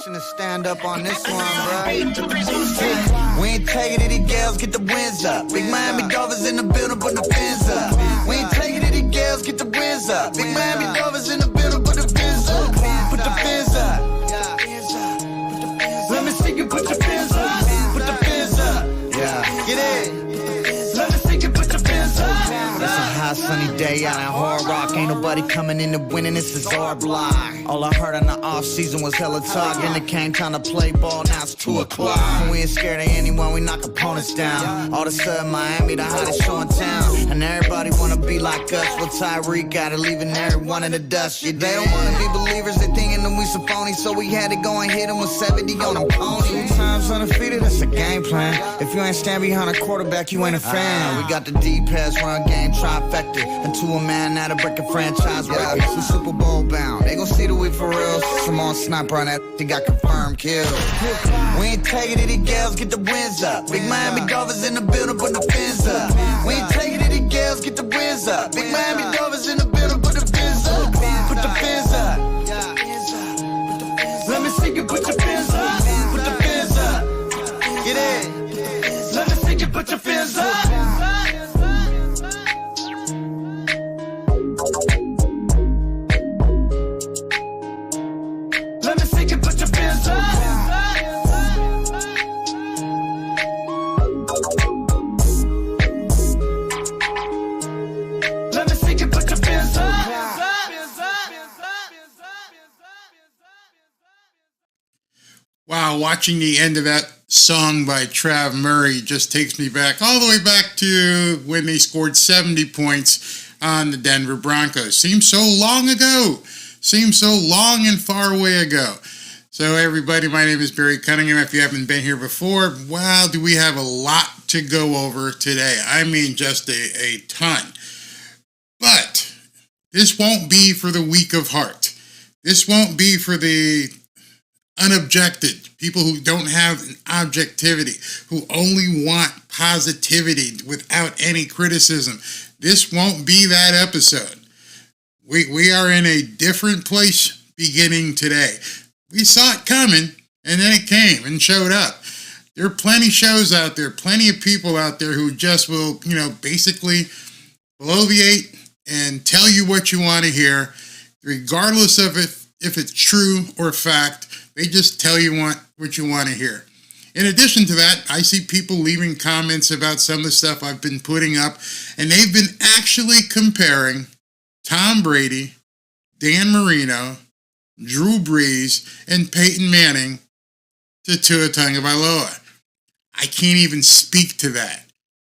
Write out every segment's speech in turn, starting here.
generation to stand up on this one, bro. We ain't taking it, these girls get the wins up. Big Miami Dolphins in the building, put the pins up. We ain't taking it, these girls get the wins up. Big Miami Dolphins in the building, put the pins up. Put the pins up. Let me see you put your pins up. Put the pins up. Yeah, get it. Let me see you put your pins up. It's a hot sunny day out in Hard Rock. Ain't nobody coming in to winning, this is our block. All I heard in the off season was hella talk. Then it came time to play ball, now it's 2 o'clock. We ain't scared of anyone, we knock opponents down. All of a sudden Miami the hottest show in town. And everybody wanna be like us. Well, Tyreek gotta leaving everyone in the dust. Yeah, they don't wanna be believers, they thinking that we some phony. So we had to go and hit them with 70 on them pony. 2 times undefeated, that's a game plan. If you ain't stand behind a quarterback, you ain't a fan. We got the deep pass run game trifecta. And to a man, now to break a franchise record. We Super Bowl bound, they gon' see the we for real. Some on sniper on that, they got confirmed kills. We ain't taking it, these girls get the wins up. Big Miami Dolphins in the building, put the pins up. We ain't taking it, these girls get the wins up. Big Miami Dolphins in the building, put the pins up. Put the pins up. Let me see you put your pins up. Put the pins up. Get it. Let me see you put your pins up. Let me see you put your pins up. Let me see you put your pins up. Wow, watching the end of that song by Trav Murray just takes me back all the way back to when they scored 70 points on the Denver Broncos. Seems so long ago. Seems so long and far away ago. So everybody, my name is Barry Cunningham. If you haven't been here before, wow, do we have a lot to go over today. I mean, just a ton. But this won't be for the weak of heart. This won't be for the unobjected, people who don't have an objectivity, who only want positivity without any criticism. This won't be that episode. We are in a different place beginning today. We saw it coming, and then it came and showed up. There are plenty of shows out there, plenty of people out there who just will, basically bloviate and tell you what you want to hear, regardless of if it's true or fact. They just tell you what you want to hear. In addition to that, I see people leaving comments about some of the stuff I've been putting up, and they've been actually comparing Tom Brady, Dan Marino, Drew Brees, and Peyton Manning to Tua Tagovailoa. I can't even speak to that.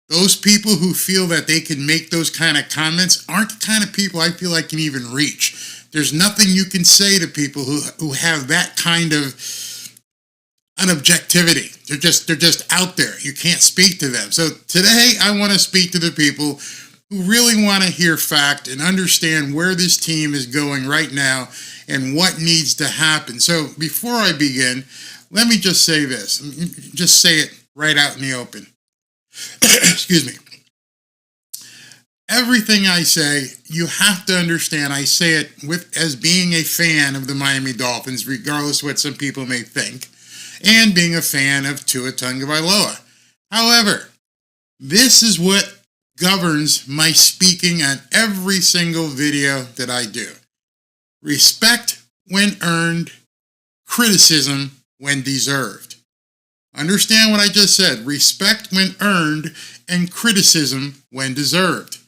Those people who feel that they can make those kind of comments aren't the kind of people I feel I can even reach. There's nothing you can say to people who have that kind of unobjectivity. They're just out there. You can't speak to them. So today I want to speak to the people who really want to hear fact and understand where this team is going right now and what needs to happen. So before I begin, let me just say this. Just say it right out in the open. Excuse me. Everything I say, you have to understand, I say it as being a fan of the Miami Dolphins, regardless of what some people may think, and being a fan of Tua Tagovailoa. However, this is what governs my speaking on every single video that I do. Respect when earned, criticism when deserved. Understand what I just said. Respect when earned and criticism when deserved.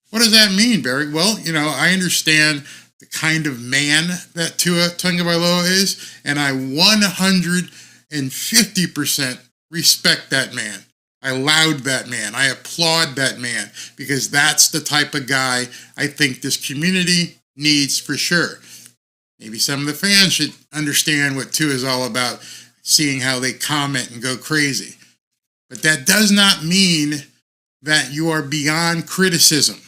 What does that mean, Barry? Well, I understand the kind of man that Tua Tagovailoa is, and I 150% respect that man. I laud that man. I applaud that man, because that's the type of guy I think this community needs for sure. Maybe some of the fans should understand what Tua is all about, seeing how they comment and go crazy. But that does not mean that you are beyond criticism.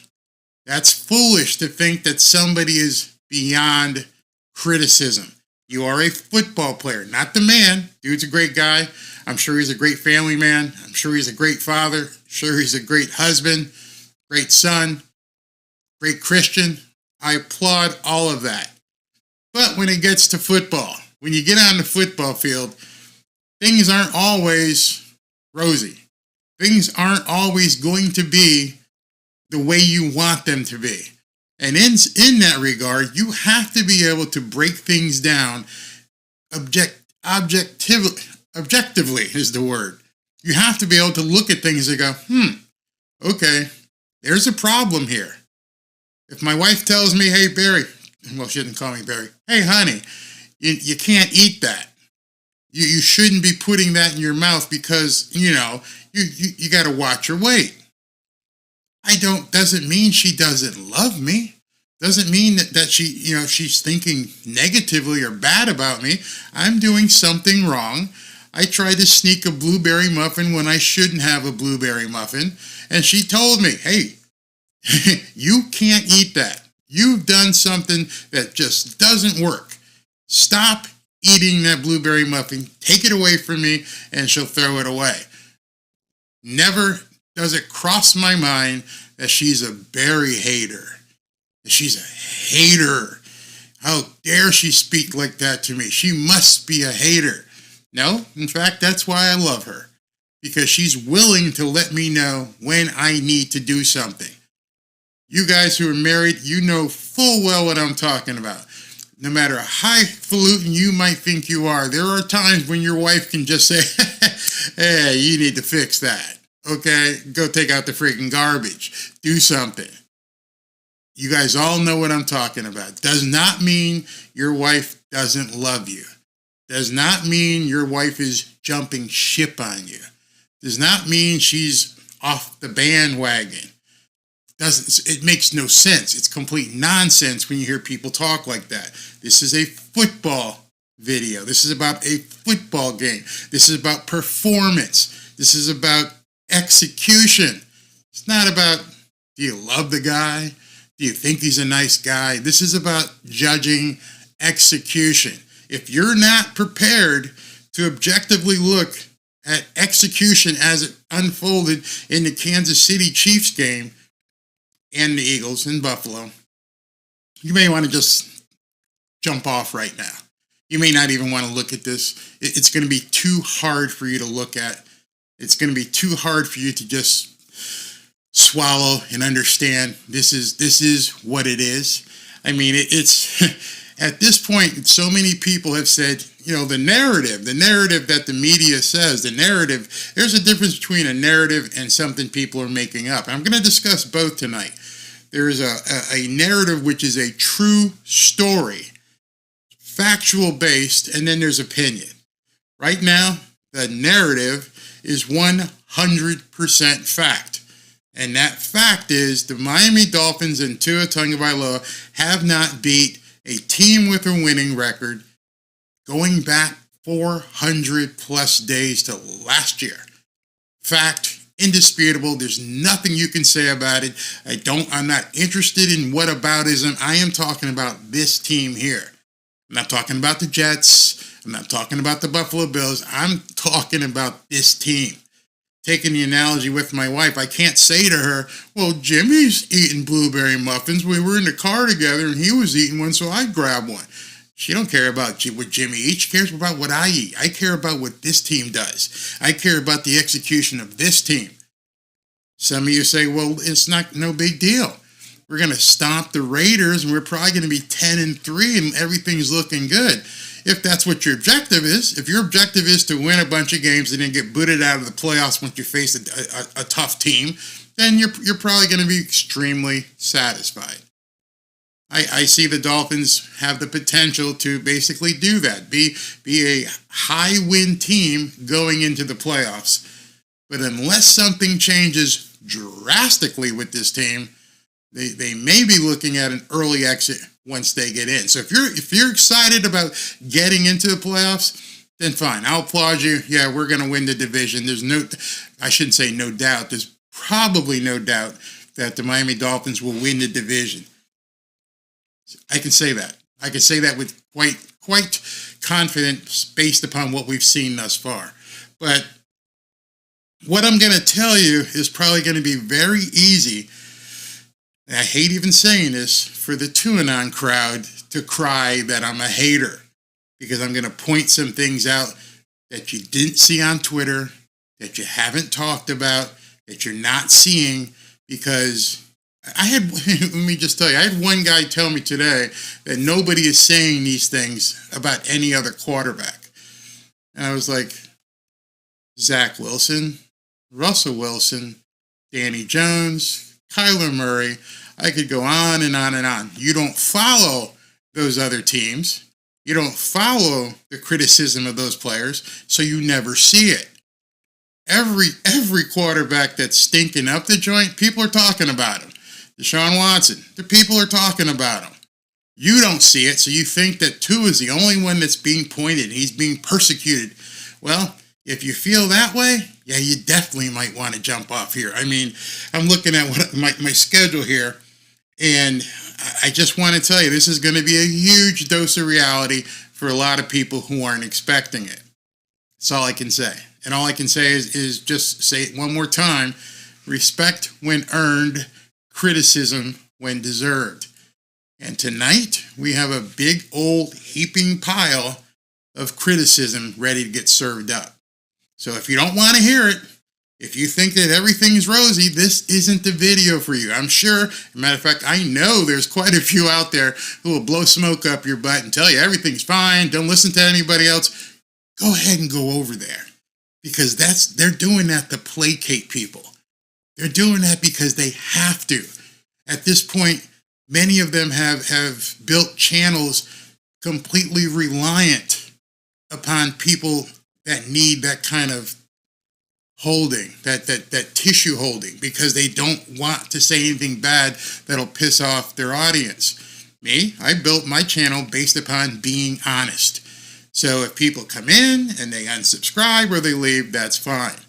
That's foolish to think that somebody is beyond criticism. You are a football player, not the man. Dude's a great guy. I'm sure he's a great family man. I'm sure he's a great father. I'm sure he's a great husband, great son, great Christian. I applaud all of that. But when it gets to football, when you get on the football field, things aren't always rosy. Things aren't always going to be the way you want them to be. And in that regard, you have to be able to break things down objectively is the word. You have to be able to look at things and go, okay, there's a problem here. If my wife tells me, hey, Barry, well, she didn't call me Barry. Hey, honey, you can't eat that. You shouldn't be putting that in your mouth because, you got to watch your weight. Doesn't mean she doesn't love me. Doesn't mean that she, she's thinking negatively or bad about me. I'm doing something wrong. I tried to sneak a blueberry muffin when I shouldn't have a blueberry muffin. And she told me, hey, you can't eat that. You've done something that just doesn't work. Stop eating that blueberry muffin. Take it away from me, and she'll throw it away. Never does it cross my mind that she's a Barry hater. That she's a hater. How dare she speak like that to me? She must be a hater. No, in fact, that's why I love her. Because she's willing to let me know when I need to do something. You guys who are married, you know full well what I'm talking about. No matter how highfalutin you might think you are, there are times when your wife can just say, hey, you need to fix that. Okay, go take out the freaking garbage. Do something. You guys all know what I'm talking about. Does not mean your wife doesn't love you. Does not mean your wife is jumping ship on you. Does not mean she's off the bandwagon. It makes no sense. It's complete nonsense when you hear people talk like that. This is a football video. This is about a football game. This is about performance. This is about execution. It's not about, do you love the guy? Do you think he's a nice guy? This is about judging execution. If you're not prepared to objectively look at execution as it unfolded in the Kansas City Chiefs game and the Eagles in Buffalo, you may want to just jump off right now. You may not even want to look at this. It's going to be too hard for you to look at. It's going to be too hard for you to just swallow and understand this is what it is. I mean, it's at this point, so many people have said, the narrative that the media says, there's a difference between a narrative and something people are making up. And I'm going to discuss both tonight. There is a narrative which is a true story, factual based, and then there's opinion. Right now, the narrative is 100% fact. And that fact is the Miami Dolphins and Tua Tagovailoa have not beat a team with a winning record going back 400 plus days to last year. Fact, indisputable. There's nothing you can say about it. I'm not interested in whataboutism. I am talking about this team here. I'm not talking about the Jets. I'm not talking about the Buffalo Bills. I'm talking about this team. Taking the analogy with my wife, I can't say to her, well, Jimmy's eating blueberry muffins. We were in the car together and he was eating one, so I grabbed one. She don't care about what Jimmy eats. She cares about what I eat. I care about what this team does. I care about the execution of this team. Some of you say, well, it's no big deal. We're going to stomp the Raiders and we're probably going to be 10-3 and everything's looking good. If that's what your objective is, if your objective is to win a bunch of games and then get booted out of the playoffs once you face a tough team, then you're probably going to be extremely satisfied. I see the Dolphins have the potential to basically do that, be a high-win team going into the playoffs. But unless something changes drastically with this team, they may be looking at an early exit once they get in. So if you're excited about getting into the playoffs, then fine. I'll applaud you. Yeah, we're going to win the division. I shouldn't say no doubt. There's probably no doubt that the Miami Dolphins will win the division. I can say that. I can say that with quite confidence based upon what we've seen thus far. But what I'm going to tell you is probably going to be very easy. And I hate even saying this, for the TuaNon crowd to cry that I'm a hater. because I'm going to point some things out that you didn't see on Twitter, that you haven't talked about, that you're not seeing, because I had, let me just tell you, I had one guy tell me today that nobody is saying these things about any other quarterback. And I was like, Zach Wilson, Russell Wilson, Danny Jones, Kyler Murray. I could go on and on and on. You don't follow those other teams. You don't follow the criticism of those players, so you never see it. Every quarterback that's stinking up the joint, people are talking about him. Deshaun Watson, the people are talking about him. You don't see it, so you think that Tua is the only one that's being pointed. He's being persecuted. Well, if you feel that way, yeah, you definitely might want to jump off here. I mean, I'm looking at my schedule here, and I just want to tell you, this is going to be a huge dose of reality for a lot of people who aren't expecting it. That's all I can say. And all I can say is just say it one more time: respect when earned, criticism when deserved. And tonight, we have a big old heaping pile of criticism ready to get served up. So if you don't want to hear it, if you think that everything's rosy, this isn't the video for you. I'm sure, as a matter of fact, I know there's quite a few out there who will blow smoke up your butt and tell you everything's fine, don't listen to anybody else. Go ahead and go over there, because they're doing that to placate people. They're doing that because they have to. At this point, many of them have built channels completely reliant upon people that need that kind of holding, that tissue holding, because they don't want to say anything bad that'll piss off their audience. Me, I built my channel based upon being honest. So if people come in and they unsubscribe or they leave, that's fine.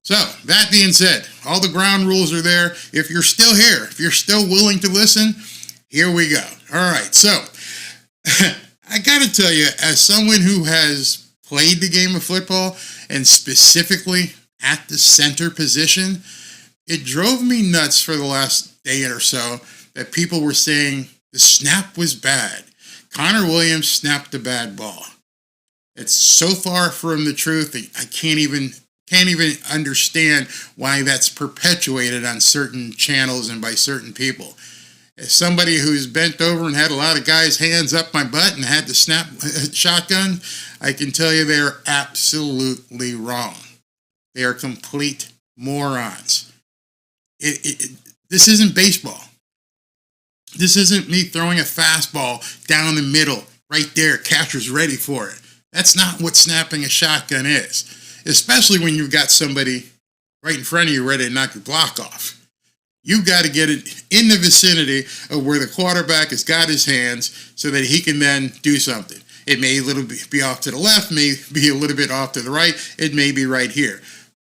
So, that being said, all the ground rules are there. If you're still here, if you're still willing to listen, here we go. All right, so I got to tell you, as someone who has played the game of football, and specifically at the center position, it drove me nuts for the last day or so that people were saying the snap was bad. Connor Williams snapped a bad ball. It's so far from the truth that I can't even understand why that's perpetuated on certain channels and by certain people. As somebody who's bent over and had a lot of guys' hands up my butt and had to snap a shotgun, I can tell you they're absolutely wrong. They are complete morons. This isn't baseball. This isn't me throwing a fastball down the middle, right there, catcher's ready for it. That's not what snapping a shotgun is. Especially when you've got somebody right in front of you ready to knock your block off. You've got to get it in the vicinity of where the quarterback has got his hands so that he can then do something. It may be off to the left, may be a little bit off to the right, it may be right here.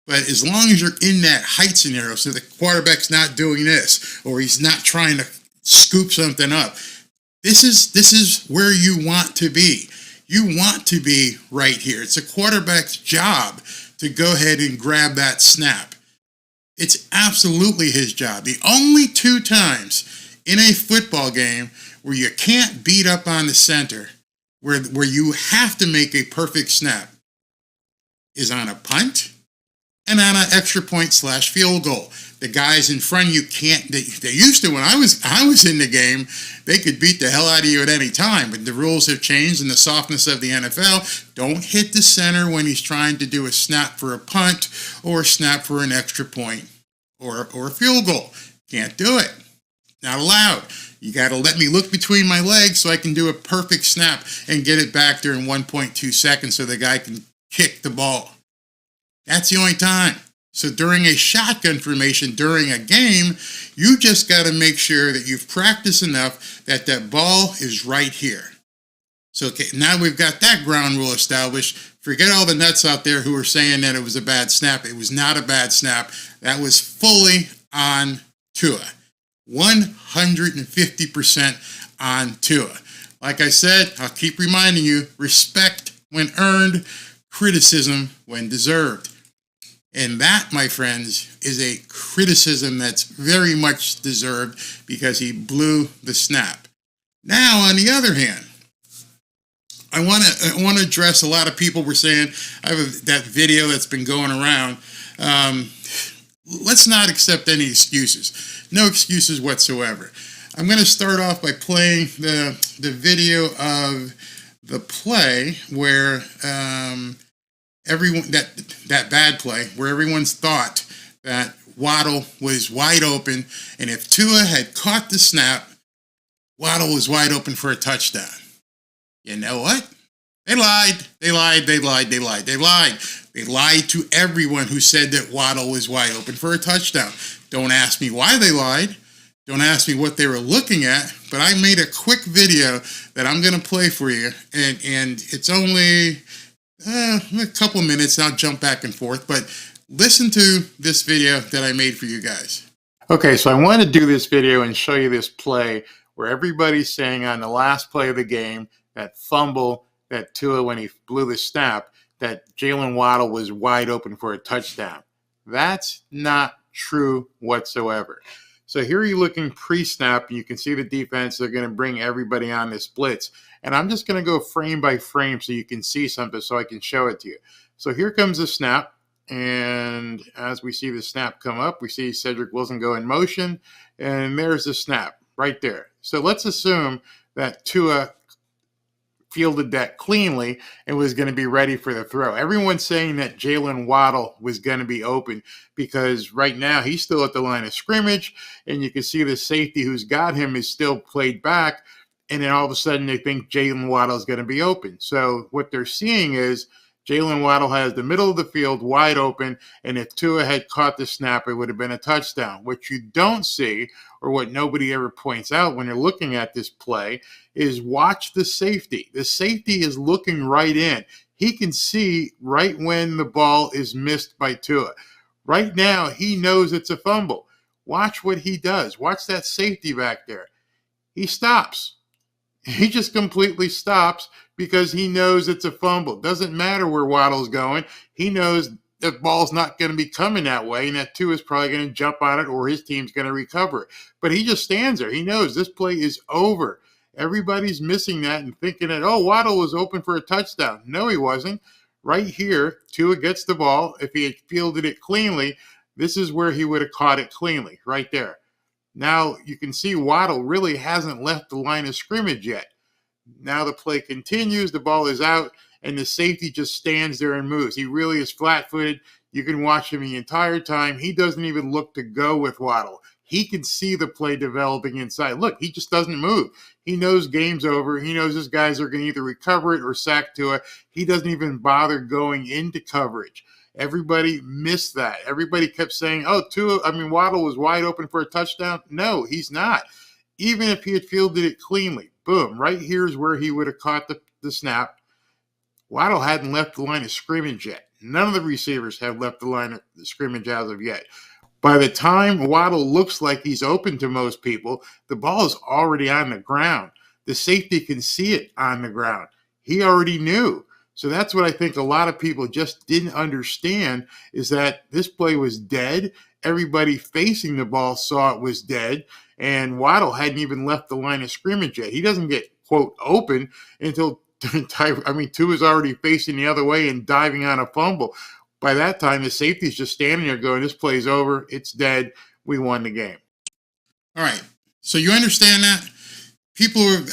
But as long as you're in that height scenario, so the quarterback's not doing this, or he's not trying to scoop something up, this is where you want to be. You want to be right here. It's a quarterback's job to go ahead and grab that snap. It's absolutely his job. The only two times in a football game where you can't beat up on the center, where you have to make a perfect snap, is on a punt and on an extra point / field goal. The guys in front of you can't, they used to, when I was in the game, they could beat the hell out of you at any time, but the rules have changed in the softness of the NFL. Don't hit the center when he's trying to do a snap for a punt or a snap for an extra point or a field goal. Can't do it. Not allowed. You got to let me look between my legs so I can do a perfect snap and get it back there in 1.2 seconds so the guy can kick the ball. That's the only time. So during a shotgun formation, during a game, you just got to make sure that you've practiced enough that that ball is right here. So okay, now we've got that ground rule established. Forget all the nuts out there who are saying that it was a bad snap. It was not a bad snap. That was fully on Tua. 150% on Tua. Like I said, I'll keep reminding you, respect when earned, criticism when deserved. And that, my friends, is a criticism that's very much deserved because he blew the snap. Now, on the other hand, I want to address, a lot of people were saying, I have that video that's been going around. Let's not accept any excuses. No excuses whatsoever. I'm going to start off by playing the video of the play where everyone, that bad play where everyone's thought that Waddle was wide open, and if Tua had caught the snap, Waddle was wide open for a touchdown. You know what? They lied. They lied. They lied. They lied. They lied. They lied to everyone who said that Waddle was wide open for a touchdown. Don't ask me why they lied. Don't ask me what they were looking at. But I made a quick video that I'm going to play for you, and it's only a couple minutes. I'll jump back and forth, but listen to this video that I made for you guys. Okay, so I want to do this video and show you this play where everybody's saying on the last play of the game, that fumble that Tua, when he blew the snap, that Jalen Waddle was wide open for a touchdown. That's not true whatsoever. So here you're looking pre-snap, and you can see the defense. They're going to bring everybody on this blitz. And I'm just going to go frame by frame so you can see something, so I can show it to you. So here comes the snap. And as we see the snap come up, we see Cedric Wilson go in motion. And there's the snap right there. So let's assume that Tua fielded that cleanly and was going to be ready for the throw. Everyone's saying that Jalen Waddle was going to be open because right now he's still at the line of scrimmage, and you can see the safety who's got him is still played back, and then all of a sudden they think Jalen Waddle is going to be open. So what they're seeing is Jalen Waddle has the middle of the field wide open, and if Tua had caught the snap, it would have been a touchdown. What you don't see, or what nobody ever points out when you're looking at this play, is watch the safety. The safety is looking right in. He can see right when the ball is missed by Tua. Right now, he knows it's a fumble. Watch what he does. Watch that safety back there. He stops. He just completely stops because he knows it's a fumble. Doesn't matter where Waddle's going. He knows the ball's not going to be coming that way, and that Tua is probably going to jump on it or his team's going to recover it. But he just stands there. He knows this play is over. Everybody's missing that and thinking that, oh, Waddle was open for a touchdown. No, he wasn't. Right here, Tua gets the ball. If he had fielded it cleanly, this is where he would have caught it cleanly, right there. Now you can see Waddle really hasn't left the line of scrimmage yet. Now the play continues, the ball is out, and the safety just stands there and moves. He really is flat-footed. You can watch him the entire time. He doesn't even look to go with Waddle. He can see the play developing inside. Look, he just doesn't move. He knows game's over. He knows his guys are going to either recover it or sack Tua. He doesn't even bother going into coverage. Everybody missed that. Everybody kept saying, oh, Waddle was wide open for a touchdown. No, he's not. Even if he had fielded it cleanly, boom, right here is where he would have caught the snap. Waddle hadn't left the line of scrimmage yet. None of the receivers have left the line of scrimmage as of yet. By the time Waddle looks like he's open to most people, the ball is already on the ground. The safety can see it on the ground. He already knew. So that's what I think a lot of people just didn't understand, is that this play was dead. Everybody facing the ball saw it was dead, and Waddle hadn't even left the line of scrimmage yet. He doesn't get, quote, open until Tua's already facing the other way and diving on a fumble. By that time, the safety's just standing there going, this play's over. It's dead. We won the game. All right. So you understand that?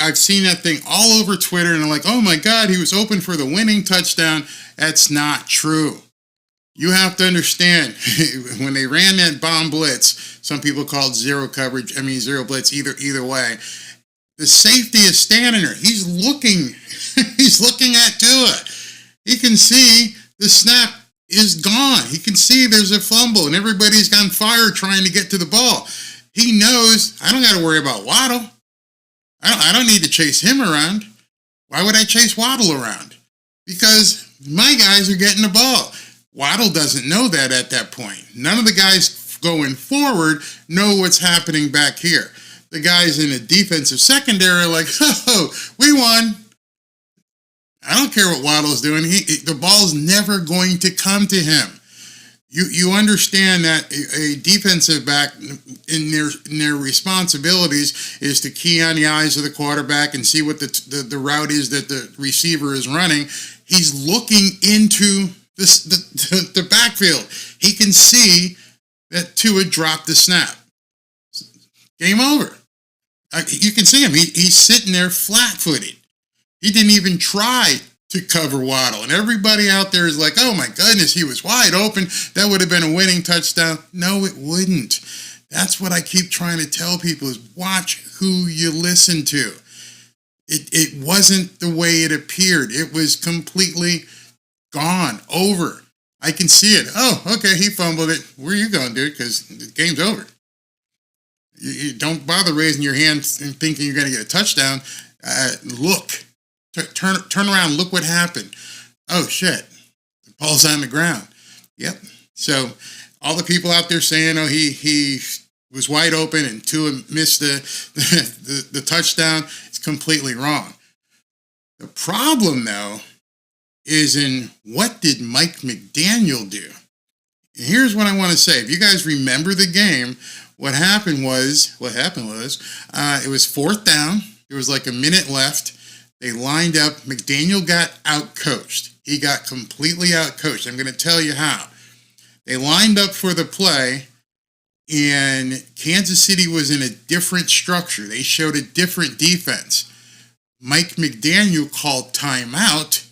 I've seen that thing all over Twitter, and they're like, oh my God, he was open for the winning touchdown. That's not true. You have to understand, when they ran that bomb blitz, some people called zero blitz, either way. The safety is standing there. He's looking at Tua. He can see the snap is gone. He can see there's a fumble and everybody's on fire trying to get to the ball. He knows, I don't got to worry about Waddle. I don't need to chase him around. Why would I chase Waddle around? Because my guys are getting the ball. Waddle doesn't know that at that point. None of the guys going forward know what's happening back here. The guys in the defensive secondary are like, oh, we won. I don't care what Waddle's doing. The ball's never going to come to him. You understand that a defensive back in their responsibilities is to key on the eyes of the quarterback and see what the route is that the receiver is running. He's looking into the backfield. He can see that Tua dropped the snap. Game over. You can see him. He's sitting there flat-footed. He didn't even try to cover Waddle. And everybody out there is like, oh my goodness, he was wide open. That would have been a winning touchdown. No, it wouldn't. That's what I keep trying to tell people is watch who you listen to. It wasn't the way it appeared. It was completely gone, over. I can see it. Oh, okay, he fumbled it. Where are you going, dude? Because the game's over. You don't bother raising your hand and thinking you're going to get a touchdown. Look. Turn around, look what happened. Oh, shit. The ball's on the ground. Yep. So all the people out there saying, oh, he was wide open and Tua missed the touchdown, it's completely wrong. The problem, though, is in what did Mike McDaniel do? And here's what I want to say. If you guys remember the game, what happened was, it was fourth down. There was like a minute left. They lined up. McDaniel got out-coached. He got completely out-coached. I'm going to tell you how. They lined up for the play, and Kansas City was in a different structure. They showed a different defense. Mike McDaniel called timeout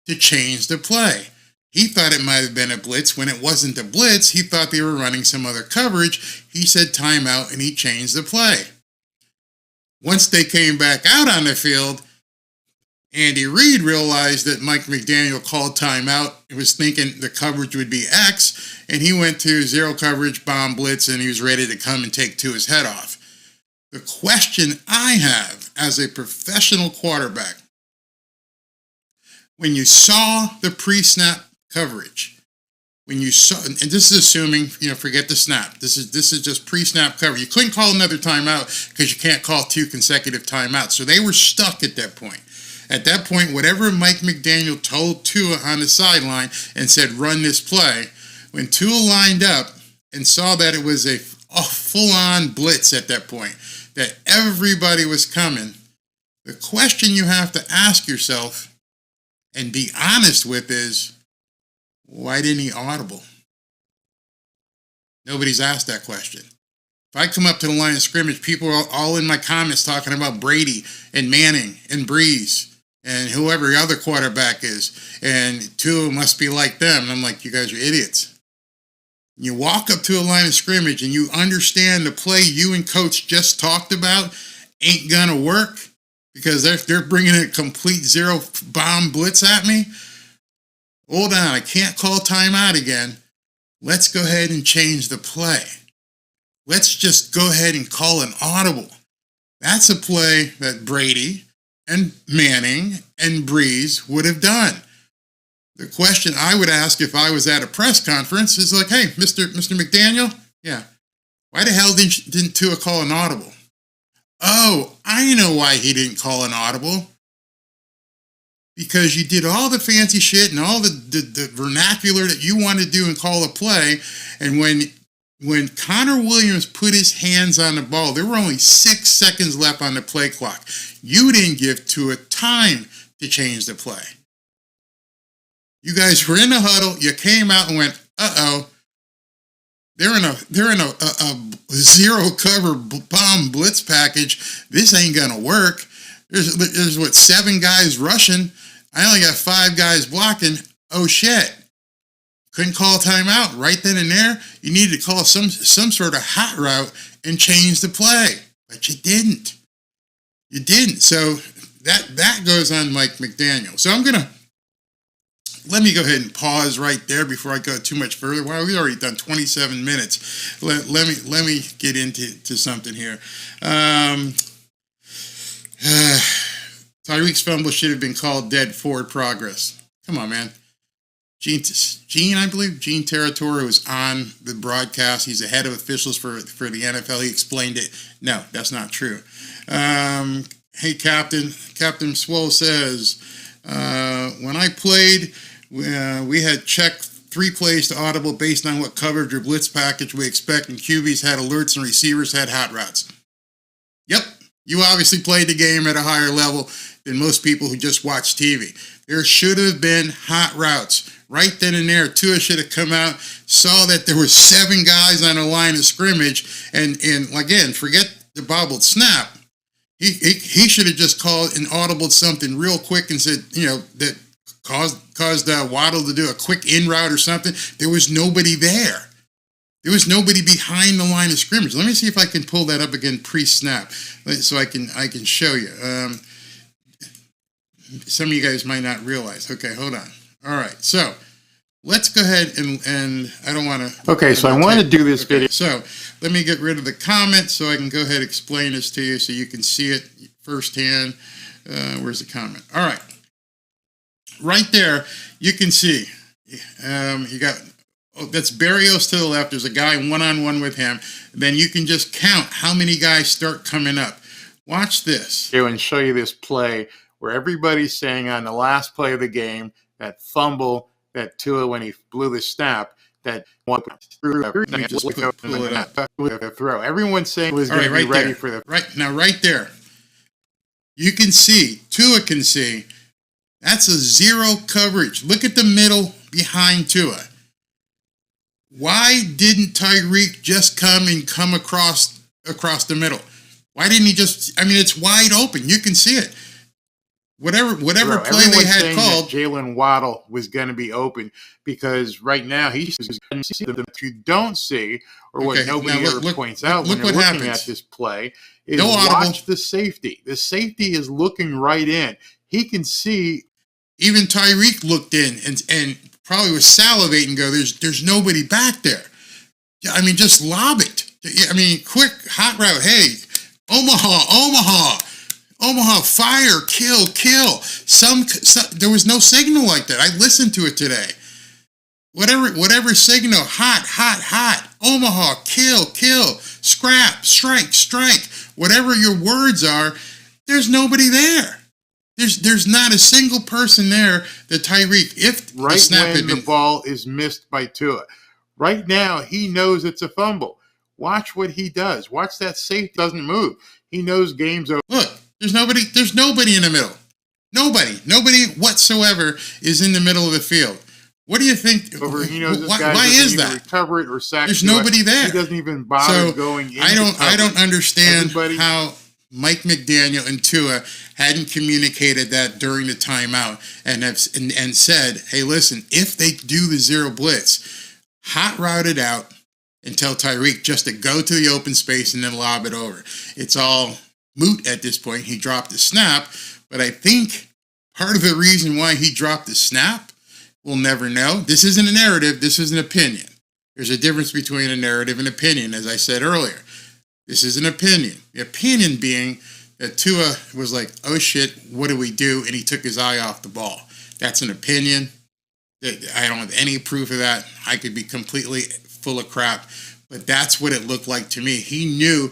to change the play. He thought it might have been a blitz. When it wasn't a blitz, he thought they were running some other coverage. He said timeout, and he changed the play. Once they came back out on the field, Andy Reid realized that Mike McDaniel called timeout. He was thinking the coverage would be X, and he went to zero coverage, bomb blitz, and he was ready to come and take Tua's head off. The question I have as a professional quarterback, when you saw the pre-snap coverage, when you saw, and this is assuming, forget the snap. This is just pre-snap coverage. You couldn't call another timeout because you can't call 2 consecutive timeouts. So they were stuck at that point. At that point, whatever Mike McDaniel told Tua on the sideline and said, run this play, when Tua lined up and saw that it was a full-on blitz at that point, that everybody was coming, the question you have to ask yourself and be honest with is, why didn't he audible? Nobody's asked that question. If I come up to the line of scrimmage, people are all in my comments talking about Brady and Manning and Breeze and whoever the other quarterback is, and Tua must be like them. And I'm like, you guys are idiots. You walk up to a line of scrimmage and you understand the play you and coach just talked about ain't going to work because they're bringing a complete zero bomb blitz at me. Hold on, I can't call timeout again. Let's go ahead and change the play. Let's just go ahead and call an audible. That's a play that Brady and Manning and Breeze would have done. The question I would ask if I was at a press conference is like, hey, Mr. McDaniel, yeah, why the hell didn't Tua call an audible? Oh, I know why he didn't call an audible. Because you did all the fancy shit and all the vernacular that you want to do and call a play, and when Connor Williams put his hands on the ball, there were only 6 seconds left on the play clock. You didn't give Tua time to change the play. You guys were in the huddle. You came out and went, uh-oh. They're in a zero cover bomb blitz package. This ain't gonna work. There's 7 guys rushing. I only got 5 guys blocking. Oh shit. Couldn't call a timeout right then and there. You needed to call some sort of hot route and change the play. But you didn't. You didn't. So that goes on Mike McDaniel. So let me go ahead and pause right there before I go too much further. Wow, we've already done 27 minutes. Let me get into something here. Tyreek's fumble should have been called dead forward progress. Come on, man. Gene, I believe, Gene Territori was on the broadcast. He's the head of officials for the NFL. He explained it. No, that's not true. Hey, Captain Swole says, when I played, we had check 3 plays to audible based on what coverage or blitz package we expect, and QBs had alerts and receivers had hot routes. Yep, you obviously played the game at a higher level than most people who just watch TV. There should have been hot routes. Right then and there, Tua should have come out, saw that there were 7 guys on the line of scrimmage, and again, forget the bobbled snap. He should have just called and audibled something real quick and said, that caused Waddle to do a quick in route or something. There was nobody there. There was nobody behind the line of scrimmage. Let me see if I can pull that up again pre-snap, so I can show you. Some of you guys might not realize. Okay, hold on. All right, so let's go ahead and I don't want to. Okay, so I want to do this video. So let me get rid of the comment so I can go ahead and explain this to you so you can see it firsthand. Where's the comment? All right. Right there, you can see, you got, that's Barrios to the left. There's a guy one-on-one with him. Then you can just count how many guys start coming up. Watch this. And show you this play where everybody's saying on the last play of the game, that fumble, that Tua when he blew the snap, that one through throw. Everyone's saying was going to be ready for the right there. You can see, Tua can see. That's a 0 coverage. Look at the middle behind Tua. Why didn't Tyreek just come across the middle? Why didn't he just? I mean, it's wide open. You can see it. Whatever play they had called, Jalen Waddle was going to be open because right now he's that you don't see, or what nobody ever points out when you're looking at this play is watch the safety. The safety is looking right in. He can see. Even Tyreek looked in and probably was salivating. Go, there's nobody back there. I mean, just lob it. I mean, quick hot route. Hey, Omaha, fire, kill. There was no signal like that. I listened to it today. Whatever signal, hot. Omaha, kill, scrap, strike. Whatever your words are, there's nobody there. There's not a single person there that Tyreek, if right the snap when the ball is missed by Tua. Right now, he knows it's a fumble. Watch what he does. Watch that safety doesn't move. He knows game's over. Look, there's nobody in the middle. Nobody whatsoever is in the middle of the field. What do you think? He knows this guy doesn't even recover it or sack. There's nobody there. He doesn't even bother going in. I don't understand how Mike McDaniel and Tua hadn't communicated that during the timeout and said, hey, listen, if they do the 0 blitz, hot route it out and tell Tyreek just to go to the open space and then lob it over. It's all moot at this point. He dropped the snap, but I think part of the reason why he dropped the snap, we'll never know. This isn't a narrative. This is an opinion. There's a difference between a narrative and opinion, as I said earlier. This is an opinion. The opinion being that Tua was like, oh shit, what do we do? And he took his eye off the ball. That's an opinion. I don't have any proof of that. I could be completely full of crap. But that's what it looked like to me. He knew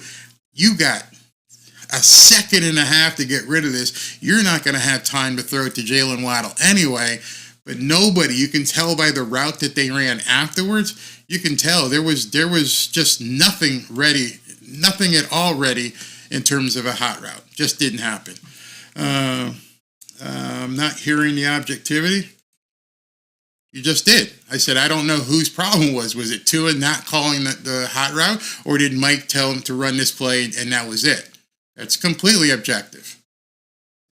you got a second and a half to get rid of this. You're not going to have time to throw it to Jalen Waddle anyway. But nobody, you can tell by the route that they ran afterwards, you can tell there was just nothing ready. Nothing at all ready in terms of a hot route. Just didn't happen. I'm not hearing the objectivity. You just did. I said, I don't know whose problem was. Was it Tua not calling the hot route, or did Mike tell him to run this play and that was it? That's completely objective.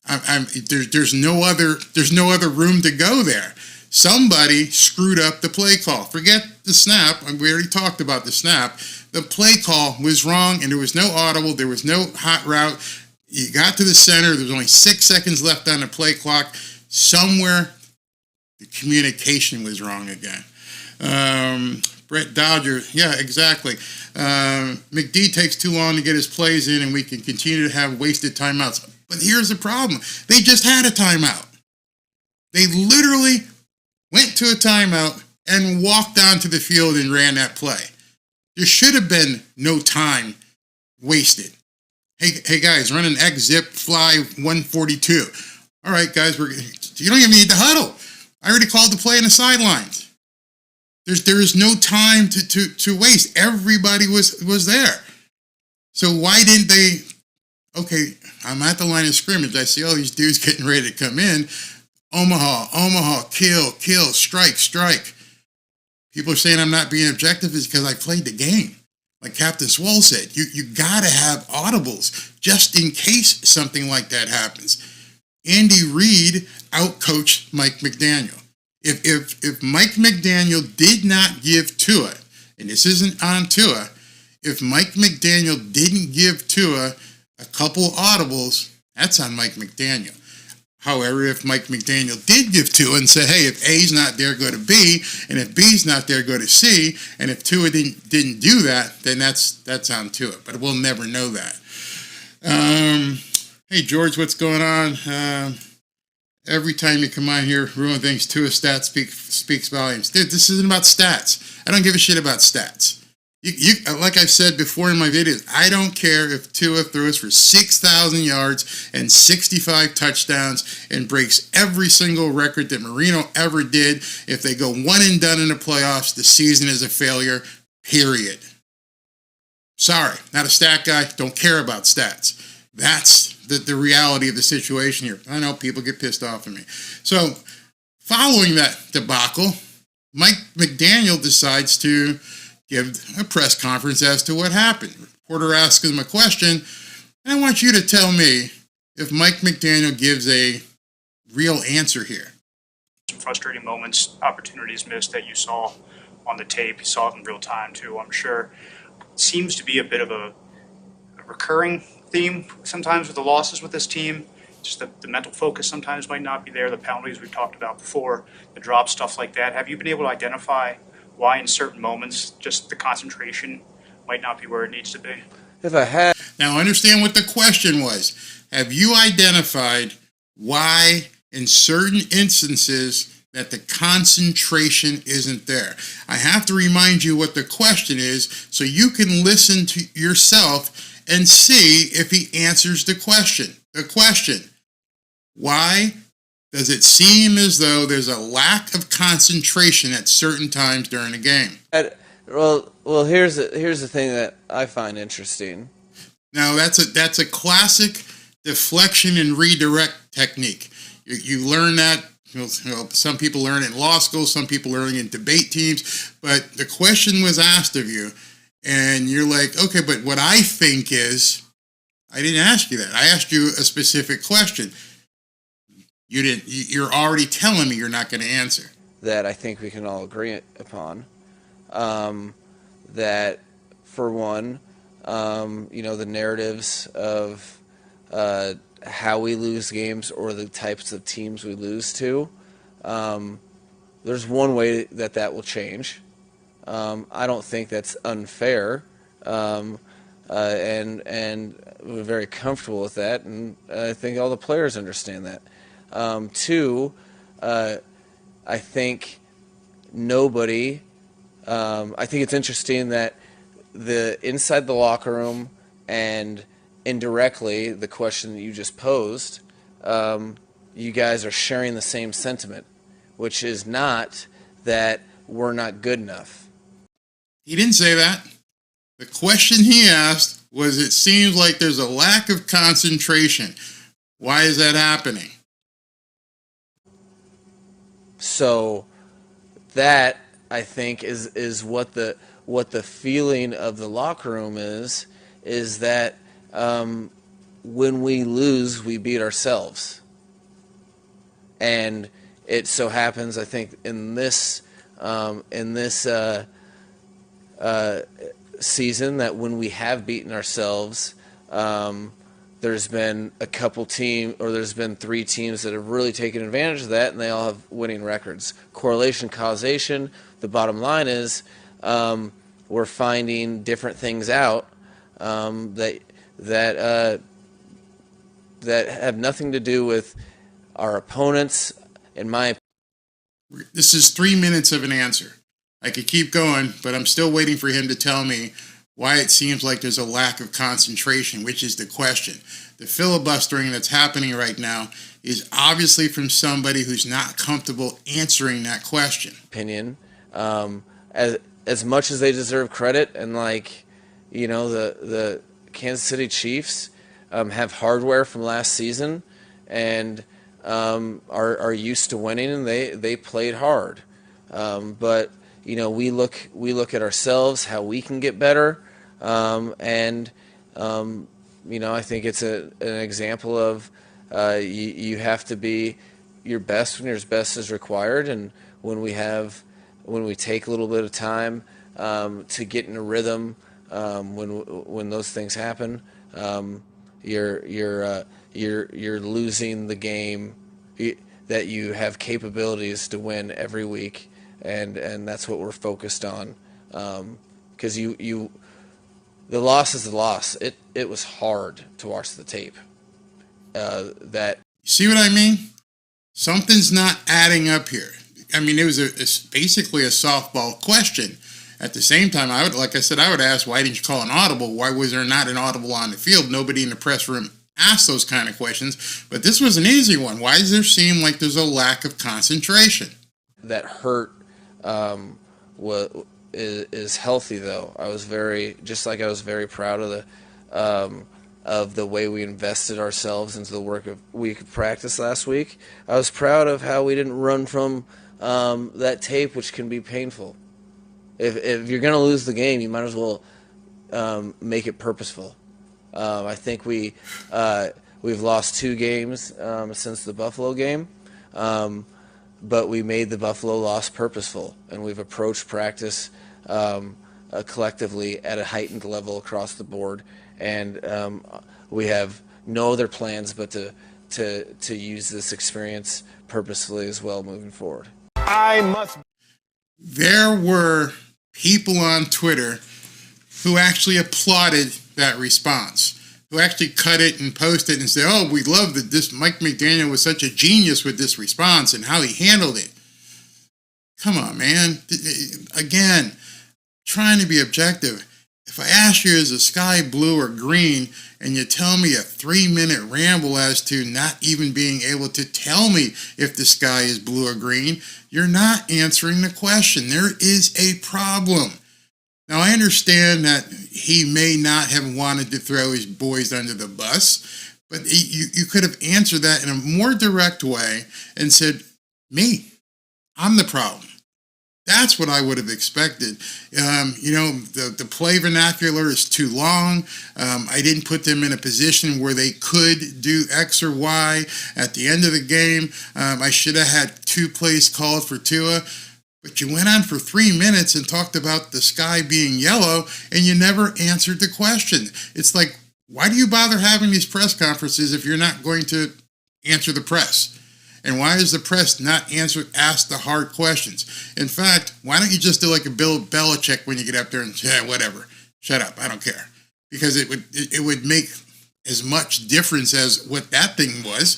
There's no other room to go there. Somebody screwed up the play call. Forget the snap. We already talked about the snap. The play call was wrong, and there was no audible. There was no hot route. You got to the center. There was only 6 seconds left on the play clock. Somewhere, the communication was wrong again. Brett Dodger, yeah, exactly. McD takes too long to get his plays in, and we can continue to have wasted timeouts. But here's the problem. They just had a timeout. They literally went to a timeout and walked onto the field and ran that play. There should have been no time wasted. Hey guys, run an X zip fly 142. All right, guys, you don't even need the huddle. I already called the play on the sidelines. There is no time to waste. Everybody was there. So why didn't they? Okay, I'm at the line of scrimmage. I see all these dudes getting ready to come in. Omaha, kill, strike. People are saying I'm not being objective is because I played the game. Like Captain Swole said, you got to have audibles just in case something like that happens. Andy Reid outcoached Mike McDaniel. If Mike McDaniel did not give Tua, and this isn't on Tua, if Mike McDaniel didn't give Tua a couple audibles, that's on Mike McDaniel. However, if Mike McDaniel did give Tua and say, hey, if A's not there, go to B, and if B's not there, go to C, and if Tua didn't do that, then that's on Tua. But we'll never know that. Hey, George, what's going on? Every time you come on here, ruin things, Tua stats speaks volumes. Dude, this isn't about stats. I don't give a shit about stats. You like I've said before in my videos, I don't care if Tua throws for 6,000 yards and 65 touchdowns and breaks every single record that Marino ever did. If they go one and done in the playoffs, the season is a failure, period. Sorry, not a stat guy, don't care about stats. That's the reality of the situation here. I know people get pissed off at me. So, following that debacle, Mike McDaniel decides to give a press conference as to what happened. Reporter asks him a question, and I want you to tell me if Mike McDaniel gives a real answer here. Some frustrating moments, opportunities missed that you saw on the tape. You saw it in real time, too, I'm sure. It seems to be a bit of a recurring theme sometimes with the losses with this team. Just the mental focus sometimes might not be there. The penalties we've talked about before, the drop, stuff like that. Have you been able to identify why in certain moments just the concentration might not be where it needs to be? If I had... Now, understand what the question was. Have you identified why in certain instances that the concentration isn't there? I have to remind you what the question is so you can listen to yourself and see if he answers the question. The question, why does it seem as though there's a lack of concentration at certain times during the game? Well, here's the thing that I find interesting. Now, that's a classic deflection and redirect technique. You learn that. Some people learn it in law school, some people learn it in debate teams, but the question was asked of you, and you're like, okay, but what I think is, I didn't ask you that. I asked you a specific question. You're already telling me you're not going to answer. That I think we can all agree upon. That, for one, the narratives of how we lose games or the types of teams we lose to, there's one way that will change. I don't think that's unfair, and we're very comfortable with that, and I think all the players understand that. Two, I think nobody. I think it's interesting that inside the locker room and indirectly the question that you just posed, you guys are sharing the same sentiment, which is not that we're not good enough. He didn't say that. The question he asked was, it seems like there's a lack of concentration. Why is that happening? So that, I think, is what the feeling of the locker room is that when we lose, we beat ourselves. And it so happens, I think, in this season, that when we have beaten ourselves, there's been there's been 3 teams that have really taken advantage of that, and they all have winning records. Correlation, causation. The bottom line is we're finding different things out that have nothing to do with our opponents. In my opinion, this is 3 minutes of an answer. I could keep going, but I'm still waiting for him to tell me why it seems like there's a lack of concentration, which is the question. The filibustering that's happening right now is obviously from somebody who's not comfortable answering that question. as much as they deserve credit, and like, you know, the Kansas City Chiefs have hardware from last season and are used to winning, and they played hard. But you know, we look at ourselves, how we can get better, and you know, I think it's an example of you have to be your best when your best is required, and when we take a little bit of time to get in a rhythm, when those things happen, you're losing the game that you have capabilities to win every week, and that's what we're focused on. Because the loss is the loss. It was hard to watch the tape. See what I mean? Something's not adding up here. I mean, it was basically a softball question. At the same time, I would ask, why didn't you call an audible? Why was there not an audible on the field? Nobody in the press room asked those kind of questions. But this was an easy one. Why does there seem like there's a lack of concentration? That hurt is healthy, though. I was very proud of the way we invested ourselves into the week of practice last week. I was proud of how we didn't run from that tape, which can be painful. If you're going to lose the game, you might as well make it purposeful. I think we've lost 2 games since the Buffalo game, but we made the Buffalo loss purposeful, and we've approached practice collectively at a heightened level across the board, and we have no other plans but to use this experience purposefully as well moving forward. There were people on Twitter who actually applauded that response, who actually cut it and posted and said, "Oh, we love that this Mike McDaniel was such a genius with this response and how he handled it." Come on, man. Again, trying to be objective. If I ask you, is the sky blue or green, and you tell me a 3-minute ramble as to not even being able to tell me if the sky is blue or green, you're not answering the question. There is a problem. Now, I understand that he may not have wanted to throw his boys under the bus, but you could have answered that in a more direct way and said, I'm the problem. That's what I would have expected. The play vernacular is too long. I didn't put them in a position where they could do X or Y at the end of the game. I should have had 2 plays called for Tua. But you went on for 3 minutes and talked about the sky being yellow, and you never answered the question. It's like, why do you bother having these press conferences if you're not going to answer the press? And why does the press not ask the hard questions? In fact, why don't you just do like a Bill Belichick when you get up there and say, whatever, shut up, I don't care. Because it would make as much difference as what that thing was.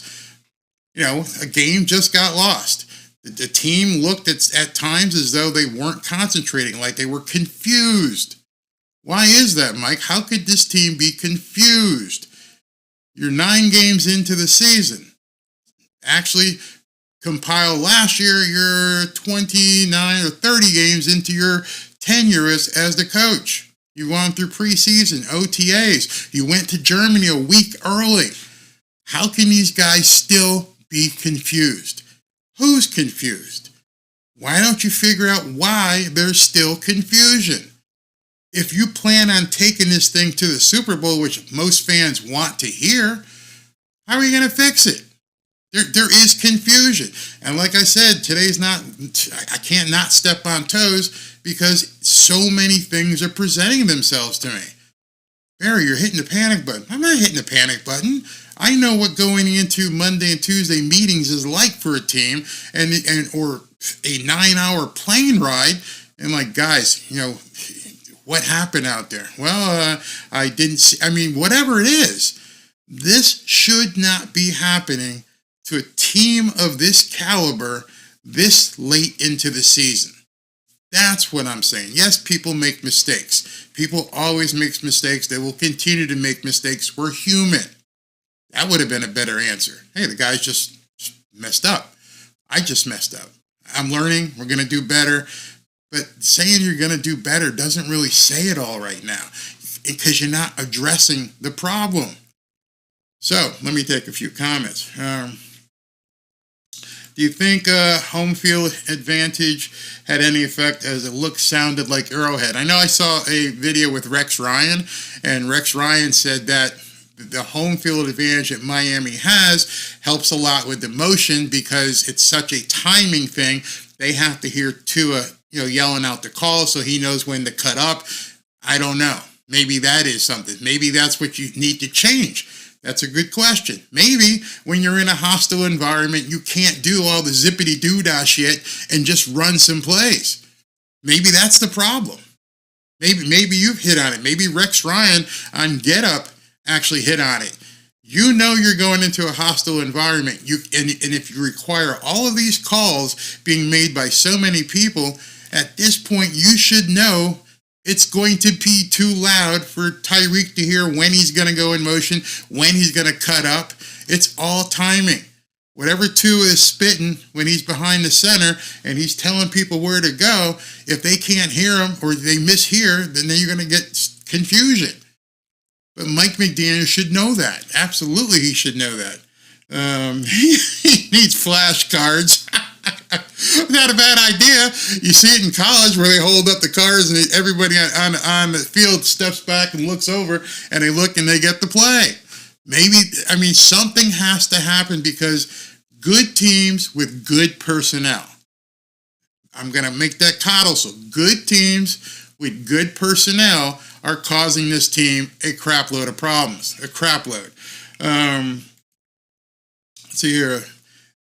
You know, a game just got lost. The team looked at times as though they weren't concentrating, like they were confused. Why is that, Mike? How could this team be confused? You're 9 games into the season. Actually, compile last year, you're 29 or 30 games into your tenure as the coach. You've gone through preseason, OTAs. You went to Germany a week early. How can these guys still be confused? Who's confused? Why don't you figure out why there's still confusion? If you plan on taking this thing to the Super Bowl, which most fans want to hear, how are you going to fix it? There is confusion. And like I said, I can't not step on toes because so many things are presenting themselves to me. Barry, you're hitting the panic button. I'm not hitting the panic button. I know what going into Monday and Tuesday meetings is like for a team or a 9-hour plane ride. And like, guys, what happened out there? Well, I didn't see, whatever it is, this should not be happening to a team of this caliber this late into the season. That's what I'm saying. Yes, people make mistakes. People always make mistakes. They will continue to make mistakes. We're human. That would have been a better answer. Hey, the guys just messed up. I just messed up. I'm learning. We're going to do better. But saying you're going to do better doesn't really say it all right now, because you're not addressing the problem. So let me take a few comments. Do you think home field advantage had any effect as it sounded like Arrowhead? I know I saw a video with Rex Ryan, and Rex Ryan said that the home field advantage that Miami has helps a lot with the motion because it's such a timing thing. They have to hear Tua, yelling out the call so he knows when to cut up. I don't know. Maybe that is something. Maybe that's what you need to change. That's a good question. Maybe when you're in a hostile environment, you can't do all the zippity-doo-dah shit and just run some plays. Maybe that's the problem. Maybe you've hit on it. Maybe Rex Ryan on Get Up actually hit on it. You know you're going into a hostile environment. And if you require all of these calls being made by so many people, at this point you should know it's going to be too loud for Tyreek to hear when he's going to go in motion, when he's going to cut up. It's all timing. Whatever Tua is spitting when he's behind the center and he's telling people where to go, if they can't hear him or they mishear, then you're going to get confusion. But Mike McDaniel should know that. Absolutely, he should know that. He needs flashcards. Not a bad idea. You see it in college where they hold up the cars and everybody on the field steps back and looks over and they look and they get the play. Something has to happen because good teams with good personnel. I'm going to make that coddle. So good teams with good personnel are causing this team a crap load of problems. A crap load. Let's see here.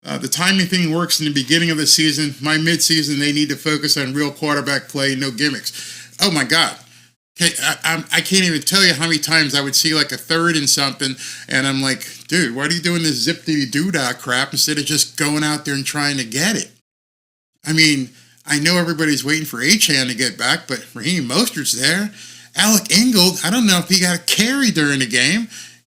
The timing thing works in the beginning of the season. My midseason, they need to focus on real quarterback play, no gimmicks. Oh, my God. I can't even tell you how many times I would see like a third and something, and I'm like, dude, why are you doing this zip-dee-doo-dah crap instead of just going out there and trying to get it? I know everybody's waiting for Achane to get back, but Raheem Mostert's there. Alec Ingold, I don't know if he got a carry during the game.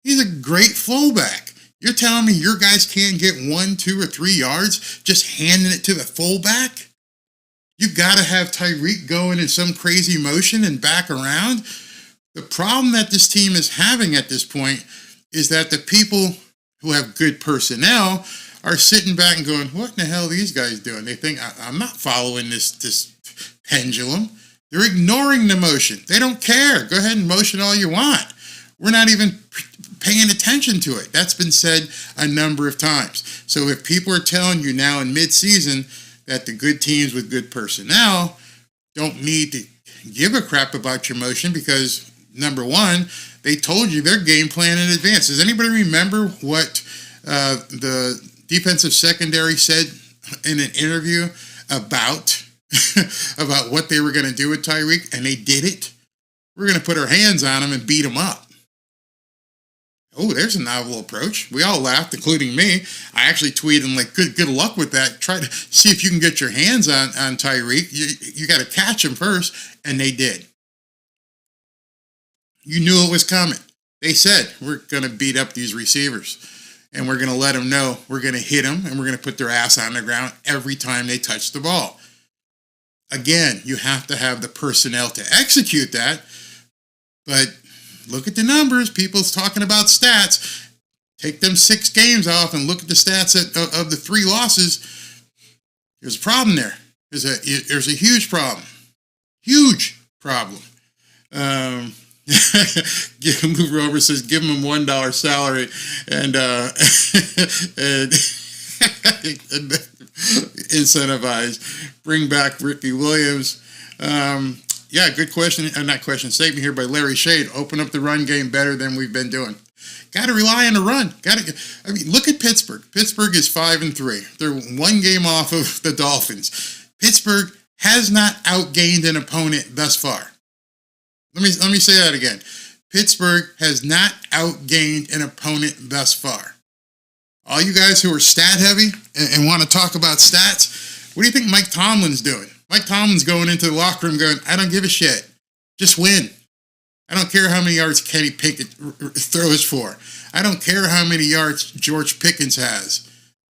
He's a great fullback. You're telling me your guys can't get 1, 2, or 3 yards just handing it to the fullback? You got to have Tyreek going in some crazy motion and back around. The problem that this team is having at this point is that the people who have good personnel are sitting back and going, what in the hell are these guys doing? They think, I'm not following this pendulum. They're ignoring the motion. They don't care. Go ahead and motion all you want. We're not even paying attention to it. That's been said a number of times. So if people are telling you now in mid-season that the good teams with good personnel don't need to give a crap about your motion because, number one, they told you their game plan in advance. Does anybody remember what the defensive secondary said in an interview about what they were going to do with Tyreek? And they did it. We're going to put our hands on him and beat him up. Oh, there's a novel approach. We all laughed, including me. I actually tweeted, like, good luck with that. Try to see if you can get your hands on Tyreek. You got to catch him first. And they did. You knew it was coming. They said, we're going to beat up these receivers. And we're going to let them know we're going to hit them. And we're going to put their ass on the ground every time they touch the ball. Again, you have to have the personnel to execute that. But look at the numbers. People's talking about stats. Take them 6 games off and look at the stats of the 3 losses. There's a problem there. There's a huge problem. Huge problem. Lou Rover says, give him $1 salary and incentivize. Bring back Ricky Williams. Yeah, good question. Not question. Statement here by Larry Shade. Open up the run game better than we've been doing. Got to rely on the run. Look at Pittsburgh. Pittsburgh is 5-3. They're 1 game off of the Dolphins. Pittsburgh has not outgained an opponent thus far. Let me say that again. Pittsburgh has not outgained an opponent thus far. All you guys who are stat heavy and want to talk about stats, what do you think Mike Tomlin's doing? Mike Tomlin's going into the locker room going, I don't give a shit. Just win. I don't care how many yards Kenny Pickett throws for. I don't care how many yards George Pickens has.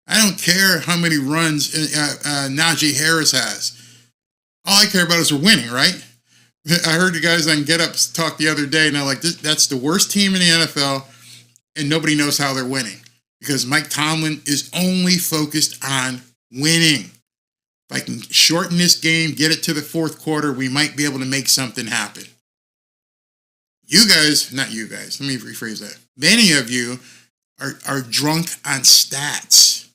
I don't care how many runs Najee Harris has. all I care about is we're winning, right? I heard you guys on Get Up talk the other day, and I'm like, that's the worst team in the NFL, and nobody knows how they're winning because Mike Tomlin is only focused on winning. If I can shorten this game, get it to the fourth quarter, we might be able to make something happen. You guys, not you guys, let me rephrase that. Many of you are drunk on stats.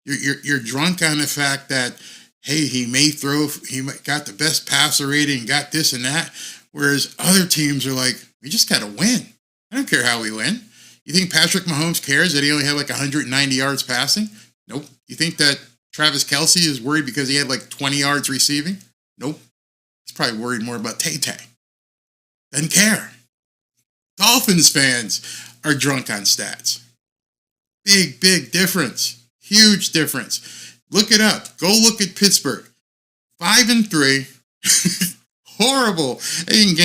You're drunk on the fact that, hey, he got the best passer rating, got this and that, whereas other teams are like, we just got to win. I don't care how we win. You think Patrick Mahomes cares that he only had like 190 yards passing? Nope. You think that Travis Kelce is worried because he had like 20 yards receiving? Nope. He's probably worried more about Tay-Tay. Doesn't care. Dolphins fans are drunk on stats. Big difference. Huge difference. Look it up. Go look at Pittsburgh. 5-3. Horrible. They've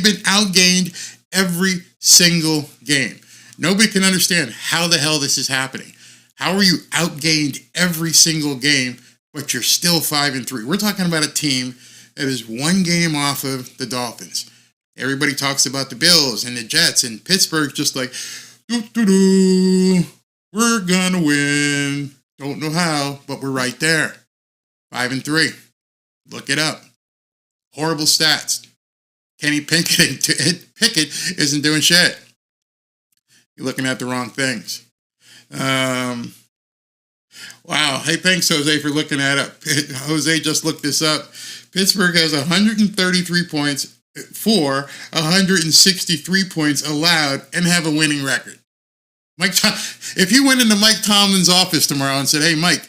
been outgained every single game. Nobody can understand how the hell this is happening. How are you outgained every single game, but you're still 5-3? We're talking about a team that is one game off of the Dolphins. Everybody talks about the Bills and the Jets, and Pittsburgh's just like, we're gonna win. Don't know how, but we're right there. 5-3. Look it up. Horrible stats. Kenny Pickett isn't doing shit. You're looking at the wrong things. Wow. Hey, thanks, Jose, for looking that up. Jose just looked this up. Pittsburgh has 133 points for 163 points allowed and have a winning record. If you went into Mike Tomlin's office tomorrow and said, hey, Mike,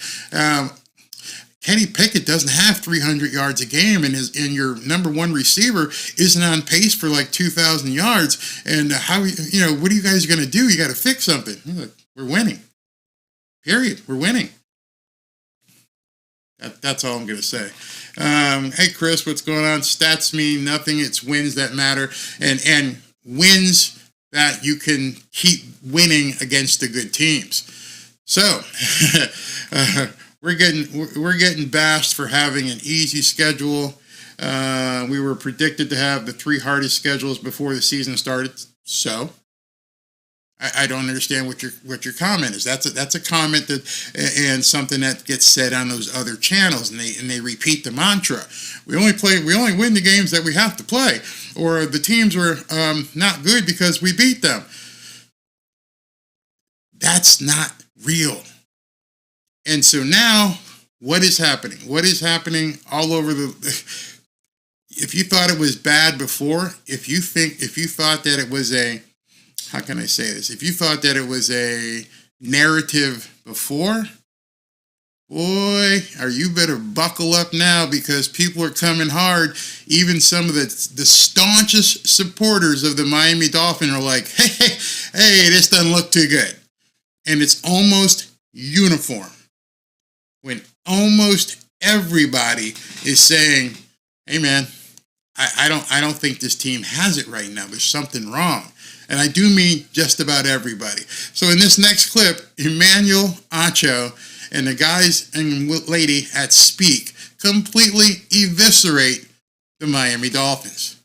Kenny Pickett doesn't have 300 yards a game, and your number one receiver isn't on pace for like 2,000 yards. And what are you guys going to do? You got to fix something. Like, we're winning. Period. We're winning. That's all I'm going to say. Hey, Chris, what's going on? Stats mean nothing. It's wins that matter, and wins that you can keep winning against the good teams. So we're getting bashed for having an easy schedule. We were predicted to have the 3 hardest schedules before the season started. So I don't understand what your comment is. That's a comment and something that gets said on those other channels, and they repeat the mantra. We only win the games that we have to play, or the teams were not good because we beat them. That's not real. And so now, what is happening? What is happening all over the? If you thought it was bad before, if you thought that it was how can I say this? If you thought that it was a narrative before, boy, you better buckle up now, because people are coming hard. Even some of the staunchest supporters of the Miami Dolphins are like, hey, this doesn't look too good. And it's almost uniform. When almost everybody is saying, hey, man, I don't think this team has it right now. There's something wrong. And I do mean just about everybody. So in this next clip, Emmanuel Acho and the guys and lady at Speak completely eviscerate the Miami Dolphins.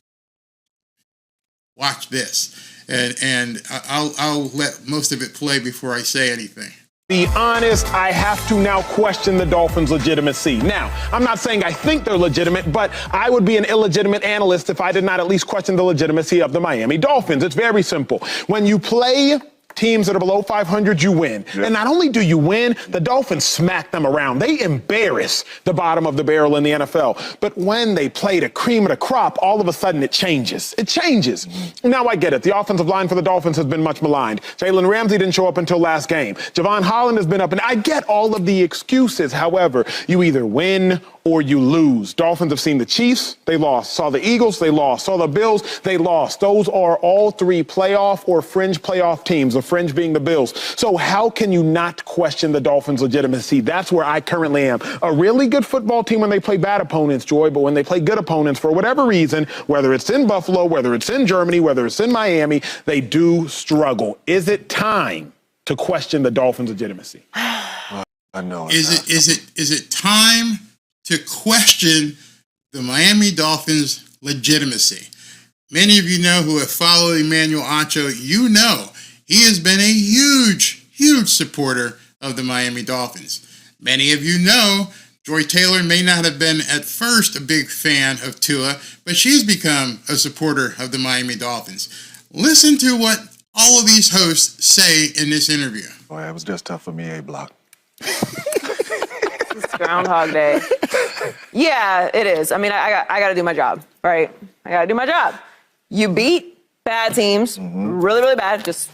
Watch this. And I'll let most of it play before I say anything. Be honest, I have to now question the Dolphins' legitimacy. Now, I'm not saying I think they're legitimate, but I would be an illegitimate analyst if I did not at least question the legitimacy of the Miami Dolphins. It's very simple. When you play teams that are below 500, you win. Yep. And not only do you win, the Dolphins smack them around. They embarrass the bottom of the barrel in the NFL. But when they play the cream of the crop, all of a sudden it changes. It changes. Now I get it. The offensive line for the Dolphins has been much maligned. Jalen Ramsey didn't show up until last game. Javon Holland has been up, and I get all of the excuses. However, you either win or you lose. Dolphins have seen the Chiefs, they lost. Saw the Eagles, they lost. Saw the Bills, they lost. Those are all 3 playoff or fringe playoff teams, the fringe being the Bills. So how can you not question the Dolphins' legitimacy? That's where I currently am. A really good football team when they play bad opponents, Joy, but when they play good opponents, for whatever reason, whether it's in Buffalo, whether it's in Germany, whether it's in Miami, they do struggle. Is it time to question the Dolphins' legitimacy? I know. Is it time to question the Miami Dolphins' legitimacy. Many of you know who have followed Emmanuel Acho, you know he has been a huge, huge supporter of the Miami Dolphins. Many of you know Joy Taylor may not have been at first a big fan of Tua, but she's become a supporter of the Miami Dolphins. Listen to what all of these hosts say in this interview. Boy, it was just tough for me, A-Block. It's Groundhog Day. Yeah, it is. I mean, I got to do my job, right? I got to do my job. You beat bad teams, really, really bad, just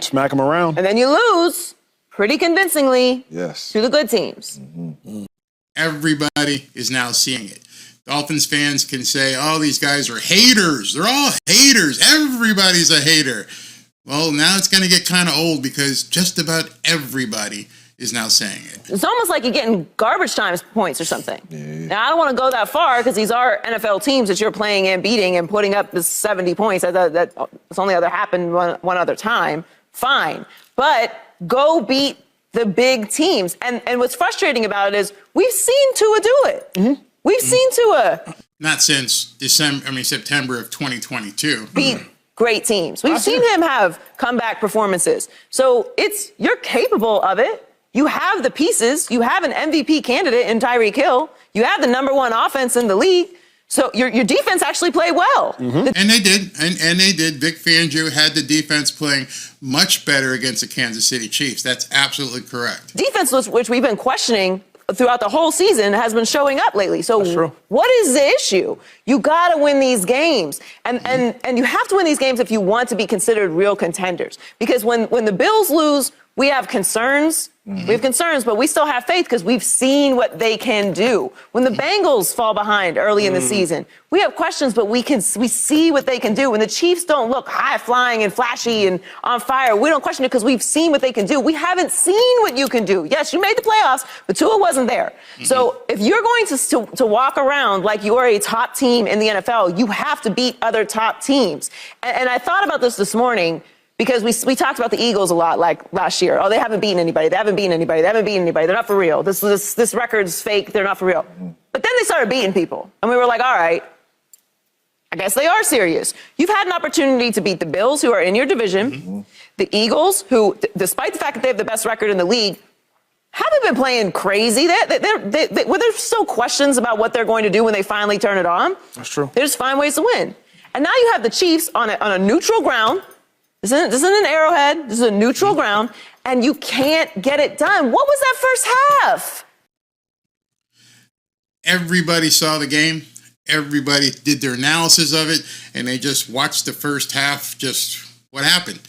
smack them around. and then you lose pretty convincingly to the good teams. Everybody is now seeing it. Dolphins fans can say, oh, these guys are haters. They're all haters. Everybody's a hater. Well, now it's going to get kind of old because just about everybody is now saying it. It's almost like you're getting garbage time points or something. Now, I don't want to go that far because these are NFL teams that you're playing and beating and putting up the 70 points. That's only ever happened one other time. Fine. But go beat the big teams. And what's frustrating about it is we've seen Tua do it. We've seen Tua. Not since September of 2022. Beat great teams. We've seen him have comeback performances. So you're capable of it. You have the pieces. You have an MVP candidate in Tyreek Hill. You have the #1 offense in the league. So your defense actually played well. And they did. And they did. Vic Fangio had the defense playing much better against the Kansas City Chiefs. That's absolutely correct. Defense, which we've been questioning throughout the whole season, has been showing up lately. So what is the issue? You got to win these games. And you have to win these games if you want to be considered real contenders. Because when the Bills lose, we have concerns. We have concerns, but we still have faith because we've seen what they can do. When the Bengals fall behind early in the season, we have questions, but we see what they can do. When the Chiefs don't look high-flying and flashy and on fire, we don't question it because we've seen what they can do. We haven't seen what you can do. Yes, you made the playoffs, but Tua wasn't there. So if you're going to walk around like you are a top team in the NFL, you have to beat other top teams. And I thought about this morning, because we talked about the Eagles a lot, like last year. Oh, they haven't beaten anybody. They haven't beaten anybody. They haven't beaten anybody. They're not for real. This record's fake. They're not for real. But then they started beating people. And we were like, all right, I guess they are serious. You've had an opportunity to beat the Bills, who are in your division, the Eagles, who, despite the fact that they have the best record in the league, haven't been playing crazy. There's still questions about what they're going to do when they finally turn it on. That's true. They just find ways to win. And now you have the Chiefs on a neutral ground. This isn't an Arrowhead. This is a neutral ground, and you can't get it done. What was that first half? Everybody saw the game. Everybody did their analysis of it, and they just watched the first half, just what happened.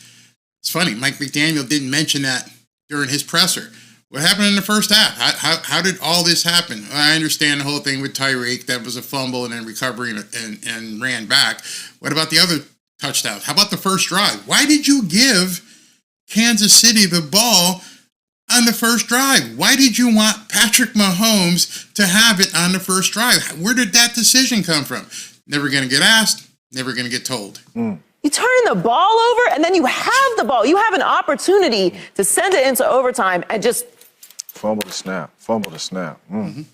It's funny, Mike McDaniel didn't mention that during his presser. What happened in the first half? How did all this happen? I understand the whole thing with Tyreek. That was a fumble and then recovery and ran back. What about the other touchdown? How about the first drive? Why did you give Kansas City the ball on the first drive? Why did you want Patrick Mahomes to have it on the first drive? Where did that decision come from? Never going to get asked, never going to get told. You turn the ball over, and then you have the ball. You have an opportunity to send it into overtime and just fumble the snap.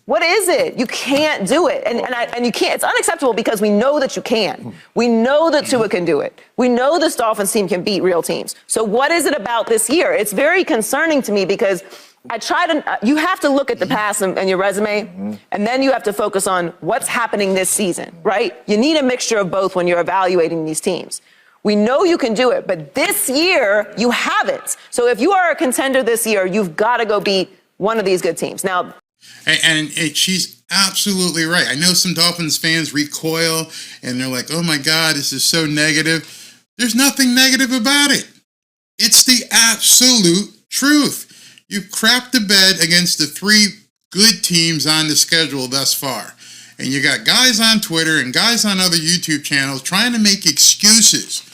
What is it? You can't do it. And you can't. It's unacceptable because we know that you can. We know that Tua can do it. We know this Dolphins team can beat real teams. So what is it about this year? It's very concerning to me because you have to look at the past and your resume, and then you have to focus on what's happening this season, right? You need a mixture of both when you're evaluating these teams. We know you can do it, but this year you haven't. So if you are a contender this year, you've got to go beat one of these good teams. Now, and she's absolutely right. I know some Dolphins fans recoil and they're like, oh my God, this is so negative. There's nothing negative about it. It's the absolute truth. You crapped the bed against the 3 good teams on the schedule thus far. And you got guys on Twitter and guys on other YouTube channels trying to make excuses,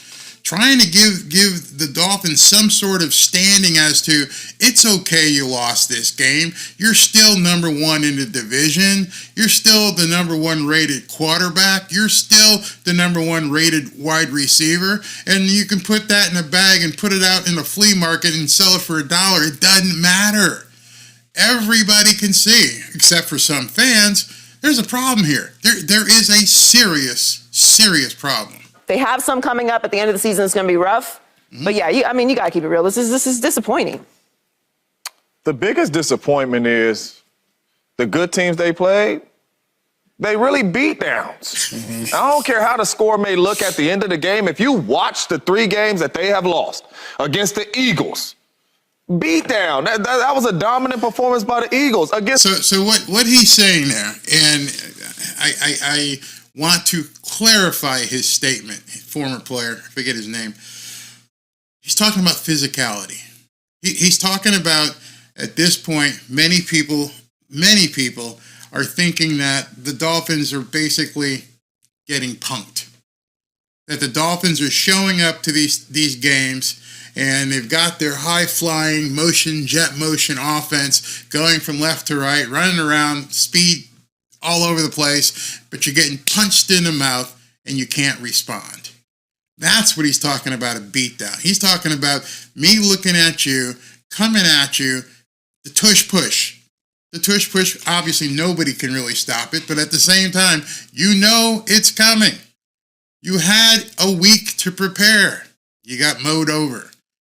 trying to give the Dolphins some sort of standing as to, it's okay you lost this game. You're still #1 in the division. You're still the #1 rated quarterback. You're still the #1 rated wide receiver. And you can put that in a bag and put it out in a flea market and sell it for $1. It doesn't matter. Everybody can see, except for some fans, There's a problem here. There is a serious problem. They have some coming up at the end of the season. It's going to be rough. Mm-hmm. But yeah, you got to keep it real. This is disappointing. The biggest disappointment is the good teams they played, they really beat downs. Mm-hmm. I don't care how the score may look at the end of the game. If you watch the 3 games that they have lost against the Eagles, beat down. That was a dominant performance by the Eagles. So what he's saying there, and I want to clarify his statement, former player, I forget his name. He's talking about physicality. He's talking about, at this point, many people are thinking that the Dolphins are basically getting punked. That the Dolphins are showing up to these games and they've got their high-flying jet motion offense going from left to right, running around, speed all over the place, but you're getting punched in the mouth and you can't respond. That's what he's talking about, a beatdown. He's talking about me looking at you, coming at you, the tush push. The tush push, obviously nobody can really stop it, but at the same time, you know it's coming. You had a week to prepare. You got mowed over.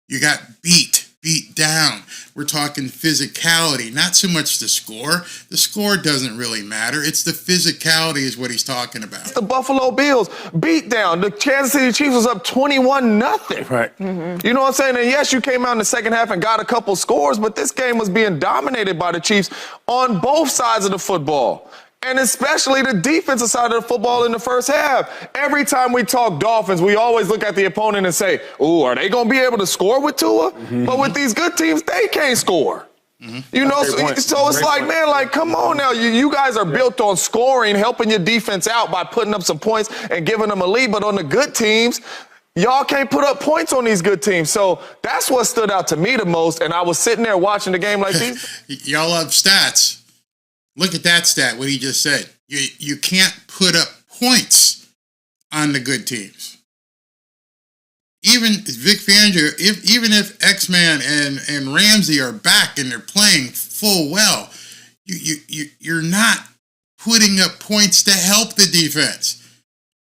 You got beat down. We're talking physicality, not so much the score. The score doesn't really matter. It's the physicality is what he's talking about. The Buffalo Bills beat down. The Kansas City Chiefs was up 21-0. Right. Mm-hmm. You know what I'm saying? And yes, you came out in the second half and got a couple scores, but this game was being dominated by the Chiefs on both sides of the football. And especially the defensive side of the football in the first half. Every time we talk Dolphins, we always look at the opponent and say, ooh, are they going to be able to score with Tua? Mm-hmm. But with these good teams, they can't score. Mm-hmm. You know, so it's like, man, like, come on now. You guys are built on scoring, helping your defense out by putting up some points and giving them a lead. But on the good teams, y'all can't put up points on these good teams. So that's what stood out to me the most. And I was sitting there watching the game like these. Y'all love stats. Look at that stat, what he just said. You can't put up points on the good teams. Even Vic Fangio, even if X-Man and Ramsey are back and they're playing full well, you're not putting up points to help the defense.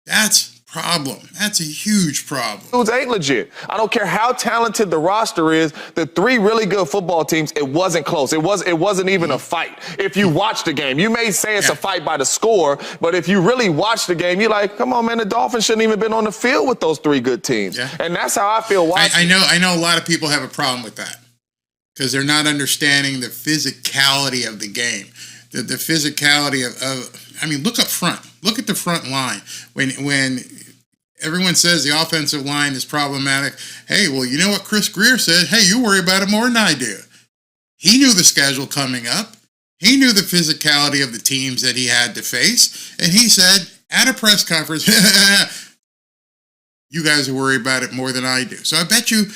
That's problem. That's a huge problem. Dudes ain't legit. I don't care how talented the roster is. The 3 really good football teams, it wasn't close. It wasn't even a fight. If you watch the game, you may say it's a fight by the score, but if you really watch the game, you're like, come on, man, the Dolphins shouldn't even been on the field with those 3 good teams. Yeah. And that's how I feel watching. I know a lot of people have a problem with that because they're not understanding the physicality of the game. The physicality of I mean, look up front. Look at the front line. When everyone says the offensive line is problematic, hey, well, you know what Chris Greer said? Hey, you worry about it more than I do. He knew the schedule coming up. He knew the physicality of the teams that he had to face. And he said at a press conference, you guys worry about it more than I do. So I bet you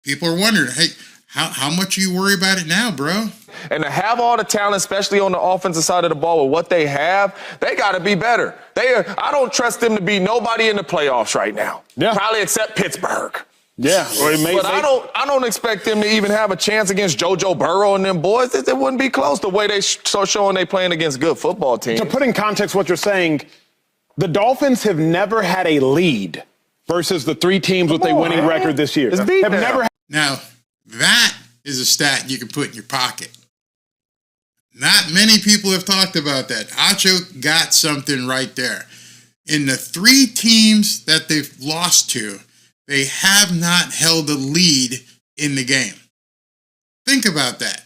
people are wondering, hey, how much you worry about it now, bro? And to have all the talent, especially on the offensive side of the ball with what they have, they got to be better. I don't trust them to be nobody in the playoffs right now. Yeah. Probably except Pittsburgh. Yeah. But I don't expect them to even have a chance against JoJo Burrow and them boys. It wouldn't be close the way they showing they playing against good football teams. To put in context what you're saying, the Dolphins have never had a lead versus the 3 teams with a winning record this year. Now, that is a stat you can put in your pocket. Not many people have talked about that. Acho got something right there. In the 3 teams that they've lost to, they have not held a lead in the game. Think about that.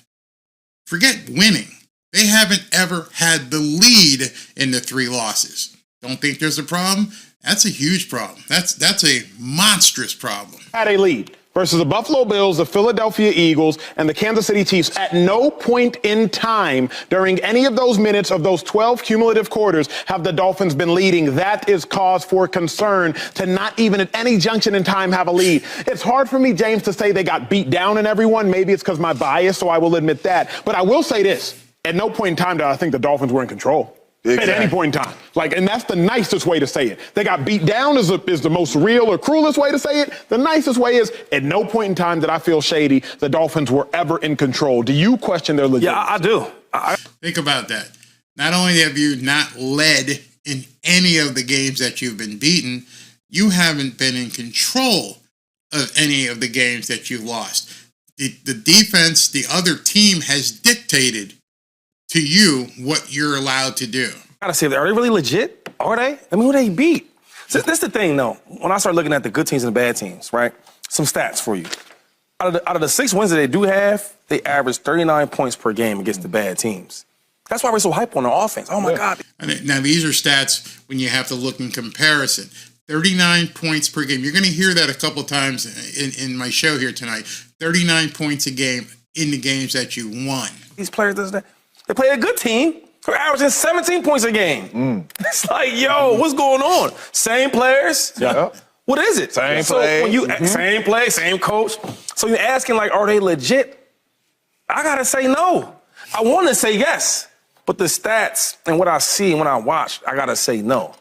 Forget winning. They haven't ever had the lead in the 3 losses. Don't think there's a problem? That's a huge problem. That's a monstrous problem. Had a lead versus the Buffalo Bills, the Philadelphia Eagles, and the Kansas City Chiefs. At no point in time during any of those minutes of those 12 cumulative quarters have the Dolphins been leading. That is cause for concern to not even at any junction in time have a lead. It's hard for me, James, to say they got beat down in everyone. Maybe it's because my bias, so I will admit that. But I will say this. At no point in time did I think the Dolphins were in control. Exactly. At any point in time. And that's the nicest way to say it. They got beat down is the most real or cruelest way to say it. The nicest way is at no point in time did I feel shady the Dolphins were ever in control. Do you question their legitimacy? Yeah, I do. Think about that. Not only have you not led in any of the games that you've been beaten, you haven't been in control of any of the games that you've lost. The defense, the other team has dictated to you what you're allowed to do. I gotta say, are they really legit? Are they? I mean, who they beat? So that's the thing, though. When I start looking at the good teams and the bad teams, right? Some stats for you. Out of the 6 wins that they do have, they average 39 points per game against the bad teams. That's why we're so hype on the offense. Oh, my God. Now, these are stats when you have to look in comparison. 39 points per game. You're going to hear that a couple times in my show here tonight. 39 points a game in the games that you won. These players, they play a good team. They're averaging 17 points a game. It's like, yo, what's going on? Same players? Yeah. What is it? Same play. When you, Same play, same coach. So you're asking, like, are they legit? I got to say no. I want to say yes. But the stats and what I see and what I watch, I got to say no.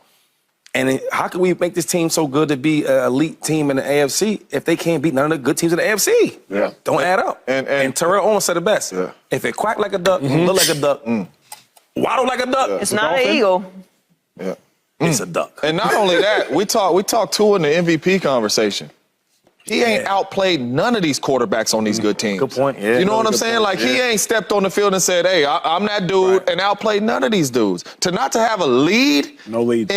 And how can we make this team so good to be an elite team in the AFC if they can't beat none of the good teams in the AFC? Yeah. Don't add up. And Terrell Owens said it best. Yeah. If it quack like a duck, look like a duck, waddle like a duck. It's not an eagle. Yeah. It's a duck. And not only that, we talked Tua in the MVP conversation. He ain't outplayed none of these quarterbacks on these good teams. Good point. Yeah, you know what I'm saying? Like, he ain't stepped on the field and said, hey, I'm that dude, and outplayed none of these dudes. Not to have a lead. No lead.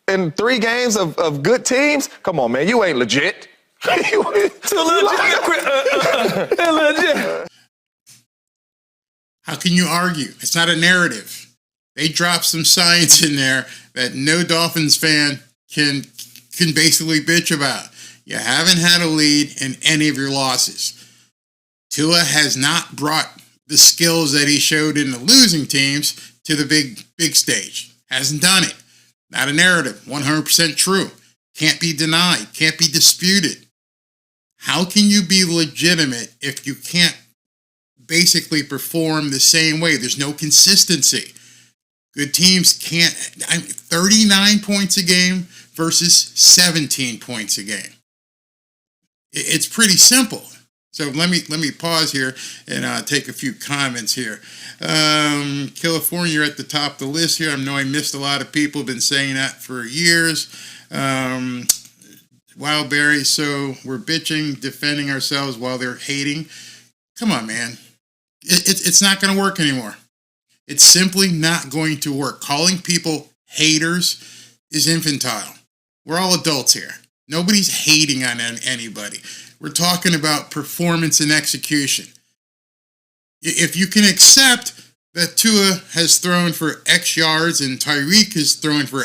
In 3 games of good teams, come on, man, you ain't legit. Too legit. How can you argue? It's not a narrative. They dropped some science in there that no Dolphins fan can basically bitch about. You haven't had a lead in any of your losses. Tua has not brought the skills that he showed in the losing teams to the big stage. Hasn't done it. Not a narrative. 100% true. Can't be denied. Can't be disputed. How can you be legitimate if you can't basically perform the same way? There's no consistency. Good teams can't. 39 points a game versus 17 points a game. It's pretty simple. So let me pause here and take a few comments here. California, you're at the top of the list here. I know I missed a lot of people. Been saying that for years. Wow, Barry, so we're bitching, defending ourselves while they're hating. Come on, man. It's not going to work anymore. It's simply not going to work. Calling people haters is infantile. We're all adults here. Nobody's hating on anybody. We're talking about performance and execution. If you can accept that Tua has thrown for X yards and Tyreek has thrown for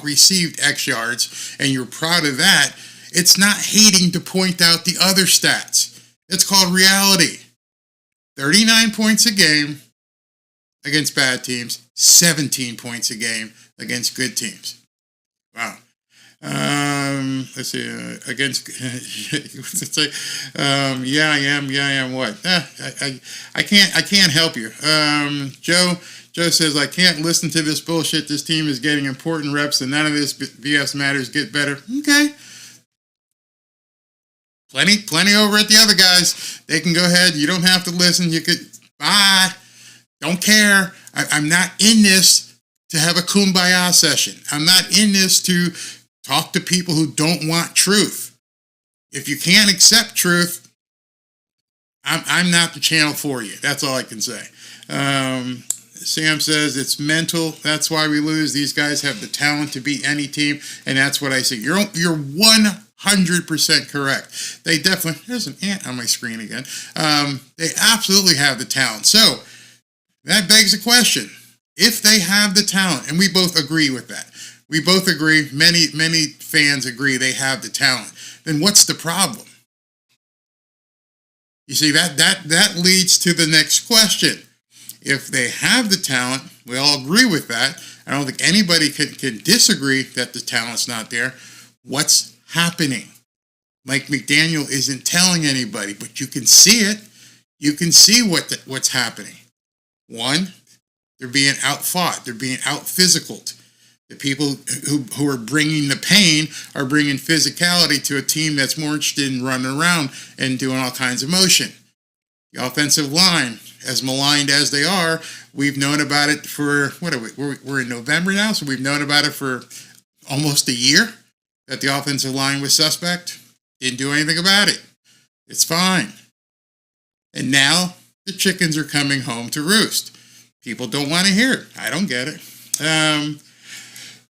received X yards, and you're proud of that, it's not hating to point out the other stats. It's called reality. 39 points a game against bad teams, 17 points a game against good teams. Wow. Let's see, against, what's it say? Yeah, I am what? I can't help you. Joe says, I can't listen to this bullshit. This team is getting important reps and none of this BS matters. Get better. Okay. Plenty over at the other guys. They can go ahead. You don't have to listen. You could, bye. Don't care. I'm not in this to have a kumbaya session. I'm not in this to talk to people who don't want truth. If you can't accept truth, I'm not the channel for you. That's all I can say. Sam says it's mental. That's why we lose. These guys have the talent to beat any team, and that's what I say. You're 100% correct. They definitely. There's an ant on my screen again. They absolutely have the talent. So that begs the question: if they have the talent, and we both agree with that. We both agree, many fans agree they have the talent. Then what's the problem? You see, that leads to the next question. If they have the talent, we all agree with that. I don't think anybody can disagree that the talent's not there. What's happening? Mike McDaniel isn't telling anybody, but you can see it. You can see what's happening. One, they're being outfought. They're being out-physicaled. The people who are bringing the pain are bringing physicality to a team that's more interested in running around and doing all kinds of motion. The offensive line, as maligned as they are, we've known about it for, we're in November now, so we've known about it for almost a year that the offensive line was suspect. Didn't do anything about it. It's fine. And now the chickens are coming home to roost. People don't want to hear it. I don't get it.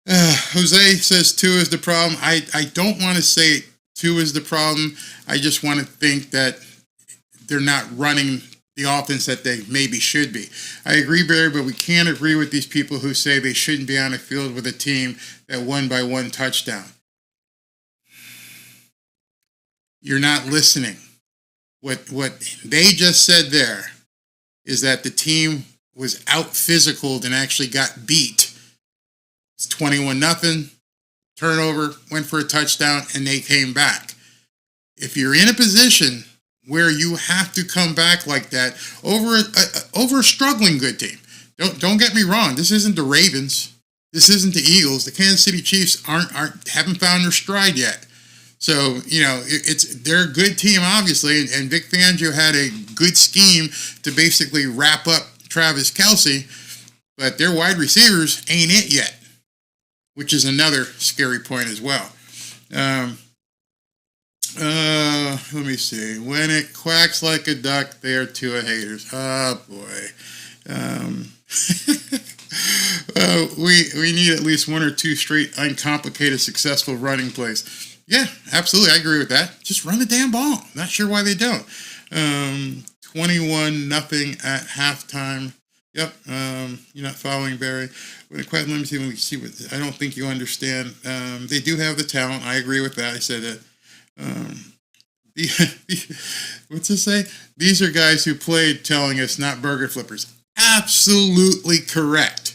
Jose says Tua is the problem. I don't want to say Tua is the problem. I just want to think that they're not running the offense that they maybe should be. I agree, Barry, but we can't agree with these people who say they shouldn't be on the field with a team that won by 1 touchdown. You're not listening. What they just said there is that the team was out-physicaled and actually got beat. It's 21-0, turnover, went for a touchdown, and they came back. If you're in a position where you have to come back like that over a struggling good team, don't get me wrong, this isn't the Ravens, this isn't the Eagles, the Kansas City Chiefs haven't found their stride yet. So, they're a good team, obviously, and Vic Fangio had a good scheme to basically wrap up Travis Kelce, but their wide receivers ain't it yet, which is another scary point as well. Let me see. When it quacks like a duck, they are Tua haters. Oh, boy. We need at least 1 or 2 straight, uncomplicated, successful running plays. Yeah, absolutely. I agree with that. Just run the damn ball. Not sure why they don't. 21-0 at halftime. Yep. You're not following, Barry. Let me see what. I don't think you understand. They do have the talent. I agree with that. I said that. What's it say? These are guys who played telling us, not burger flippers. Absolutely correct.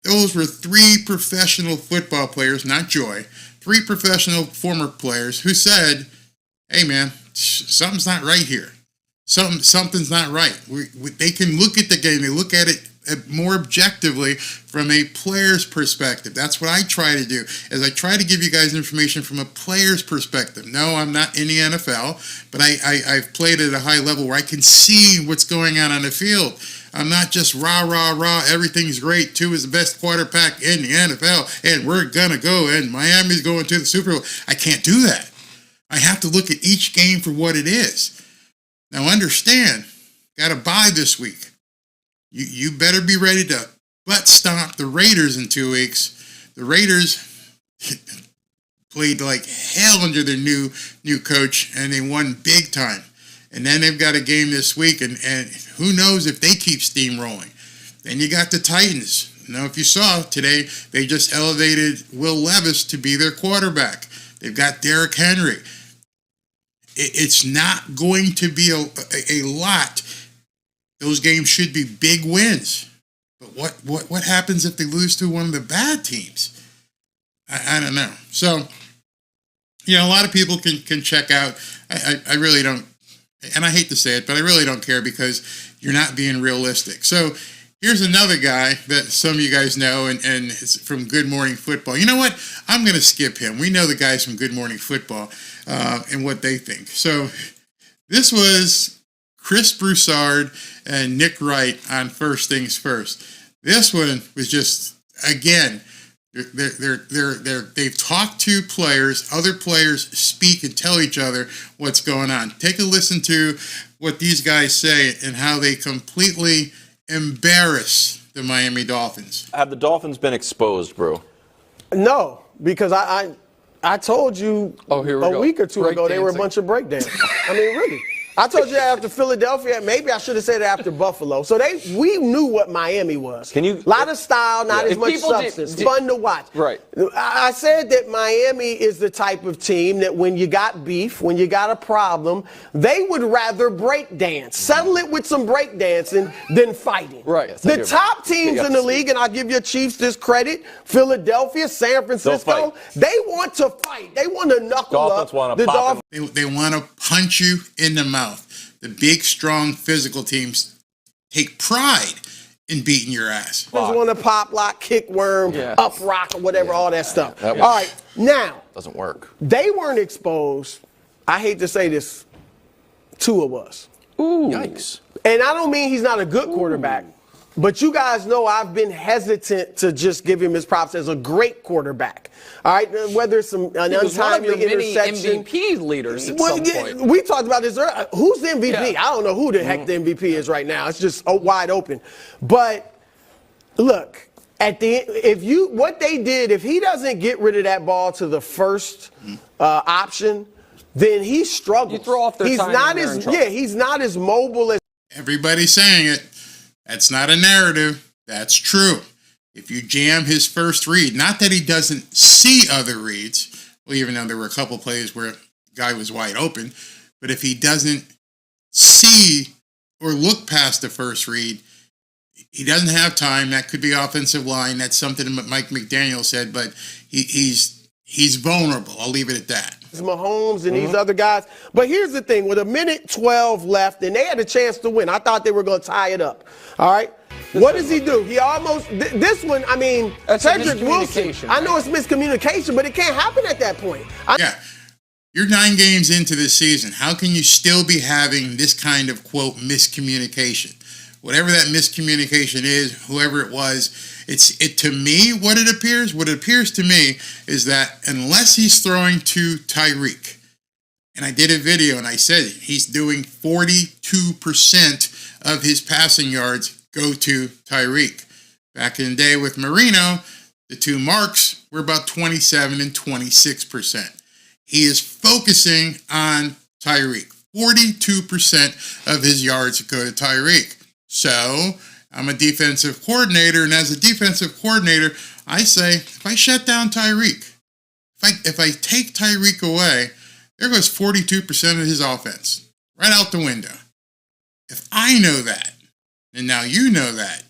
Those were 3 professional football players, not Joy. 3 professional former players who said, hey, man, something's not right here. Something's not right. They can look at the game. They look at it more objectively from a player's perspective. That's what I try to do, is I try to give you guys information from a player's perspective. No, I'm not in the NFL, but I've played at a high level where I can see what's going on the field. I'm not just rah, everything's great. Tua is the best quarterback in the NFL, and we're going to go, and Miami's going to the Super Bowl. I can't do that. I have to look at each game for what it is. Now understand, got a bye this week. You better be ready to butt stomp the Raiders in 2 weeks. The Raiders played like hell under their new coach, and they won big time. And then they've got a game this week, and who knows if they keep steamrolling. Then you got the Titans. Now, if you saw today, they just elevated Will Levis to be their quarterback. They've got Derrick Henry. It's not going to be a lot. Those games should be big wins. But what happens if they lose to one of the bad teams? I don't know. So, a lot of people can check out. I really don't. And I hate to say it, but I really don't care, because you're not being realistic. So here's another guy that some of you guys know, and it's from Good Morning Football. You know what? I'm going to skip him. We know the guys from Good Morning Football and what they think. So this was Chris Broussard and Nick Wright on First Things First. This one was just, again, they've talked to players, other players speak and tell each other what's going on. Take a listen to what these guys say and how they completely embarrass the Miami Dolphins. Have the Dolphins been exposed, bro? No, because I told you a week or 2 ago they were a bunch of breakdancers. I mean, really. I told you after Philadelphia, maybe I should have said it after Buffalo. So we knew what Miami was. A lot of style, not as much substance. Fun to watch. Right. I said that Miami is the type of team that when you got beef, when you got a problem, they would rather break dance, settle it with some break dancing than fighting. Right. The top teams in the league, and I'll give your Chiefs this credit, Philadelphia, San Francisco, they want to fight. They want to knuckle up. The Dolphins they want to punch you in the mouth. The big, strong, physical teams take pride in beating your ass. Just want to pop, lock, kick, worm, up, rock, or whatever, all that stuff. All right, now. Doesn't work. They weren't exposed. I hate to say this. Tua was. Ooh. Yikes. And I don't mean he's not a good quarterback, but you guys know I've been hesitant to just give him his props as a great quarterback. All right, whether it's an untimely interception. MVP leaders at some point. We talked about this earlier. Who's the MVP? Yeah. I don't know who the heck the MVP is right now. It's just wide open. But look, at the what they did, if he doesn't get rid of that ball to the first option, then he struggles. You throw off their time. He's not as mobile as. Everybody's saying it. That's not a narrative. That's true. If you jam his first read, not that he doesn't see other reads, well, even though there were a couple plays where the guy was wide open, but if he doesn't see or look past the first read, he doesn't have time. That could be offensive line. That's something that Mike McDaniel said, but he's vulnerable. I'll leave it at that. Mahomes and these other guys. But here's the thing. With 1:12 left, and they had a chance to win. I thought they were going to tie it up. All right? What does he do? He almost – this one, I mean, Cedric Wilson. Right? I know it's miscommunication, but it can't happen at that point. Yeah. You're 9 games into this season. How can you still be having this kind of, quote, miscommunication? Whatever that miscommunication is, whoever it was, to me, what it appears to me is that unless he's throwing to Tyreek, and I did a video and I said he's doing 42% of his passing yards go to Tyreek. Back in the day with Marino, the two marks were about 27 and 26%. He is focusing on Tyreek. 42% of his yards go to Tyreek. So I'm a defensive coordinator, and as a defensive coordinator, I say, if I shut down Tyreek, if I take Tyreek away, there goes 42% of his offense, right out the window. If I know that, and now you know that,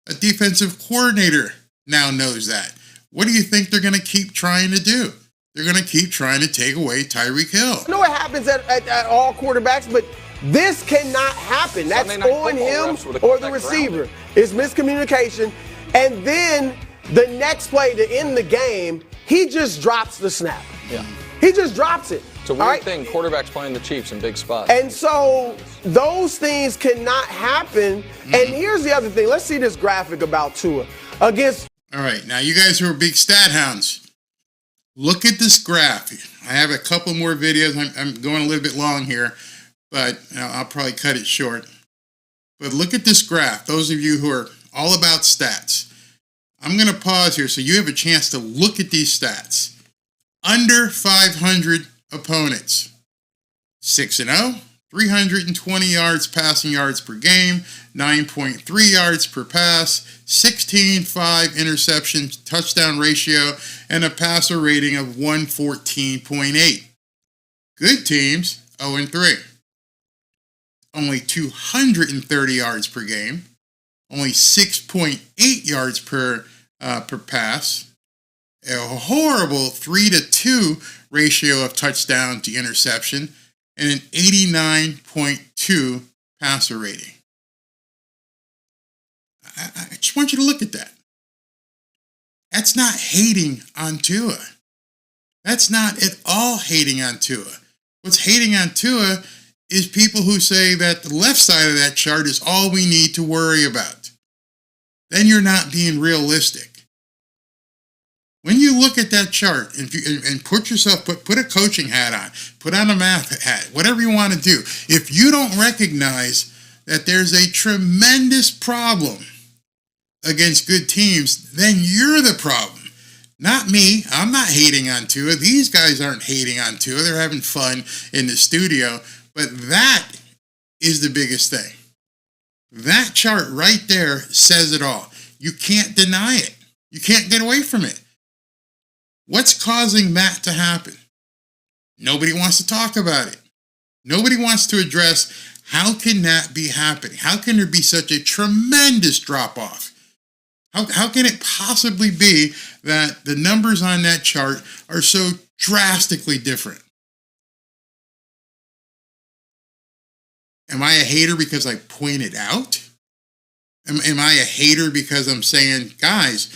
a defensive coordinator now knows that, what do you think they're going to keep trying to do? They're going to keep trying to take away Tyreek Hill. I know it happens at all quarterbacks, but this cannot happen. That's on him or the receiver. It's miscommunication. And then the next play to end the game, he just drops the snap. Yeah. He just drops it. It's a weird thing. Quarterbacks playing the Chiefs in big spots. And so those things cannot happen. And here's the other thing. Let's see this graphic about Tua against. All right. Now, you guys who are big stat hounds, look at this graph. I have a couple more videos. I'm going a little bit long here, but I'll probably cut it short. But look at this graph. Those of you who are all about stats, I'm going to pause here so you have a chance to look at these stats. Under 500 opponents, 6-0, 320 yards passing yards per game, 9.3 yards per pass, 16.5 interception touchdown ratio, and a passer rating of 114.8. Good teams, 0-3. Only 230 yards per game, only 6.8 yards per pass, a horrible 3-2 ratio of touchdown to interception, and an 89.2 passer rating. I just want you to look at that. That's not hating on Tua. That's not at all hating on Tua. What's hating on Tua is people who say that the left side of that chart is all we need to worry about. Then you're not being realistic. When you look at that chart and put a coaching hat on, put on a math hat, whatever you want to do, if you don't recognize that there's a tremendous problem against good teams, then you're the problem. Not me. I'm not hating on Tua. These guys aren't hating on Tua. They're having fun in the studio. But that is the biggest thing. That chart right there says it all. You can't deny it. You can't get away from it. What's causing that to happen? Nobody wants to talk about it. Nobody wants to address how can that be happening? How can there be such a tremendous drop-off? How can it possibly be that the numbers on that chart are so drastically different? Am I a hater because I point it out? Am I a hater because I'm saying, guys,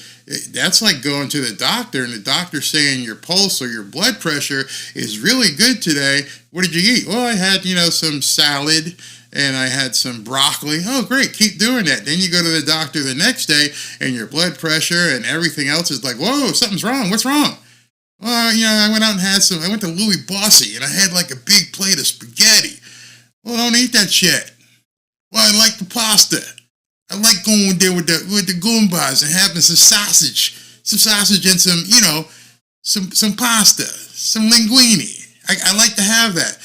that's like going to the doctor and the doctor saying your pulse or your blood pressure is really good today. What did you eat? Well, I had, some salad and I had some broccoli. Oh, great, keep doing that. Then you go to the doctor the next day, and your blood pressure and everything else is like, whoa, something's wrong. What's wrong? Well, I went out and I went to Louis Bossy, and I had like a big plate of spaghetti. Well, don't eat that shit. Well, I like the pasta. I like going there with the Goombas and having some sausage and some pasta, some linguine. I like to have that.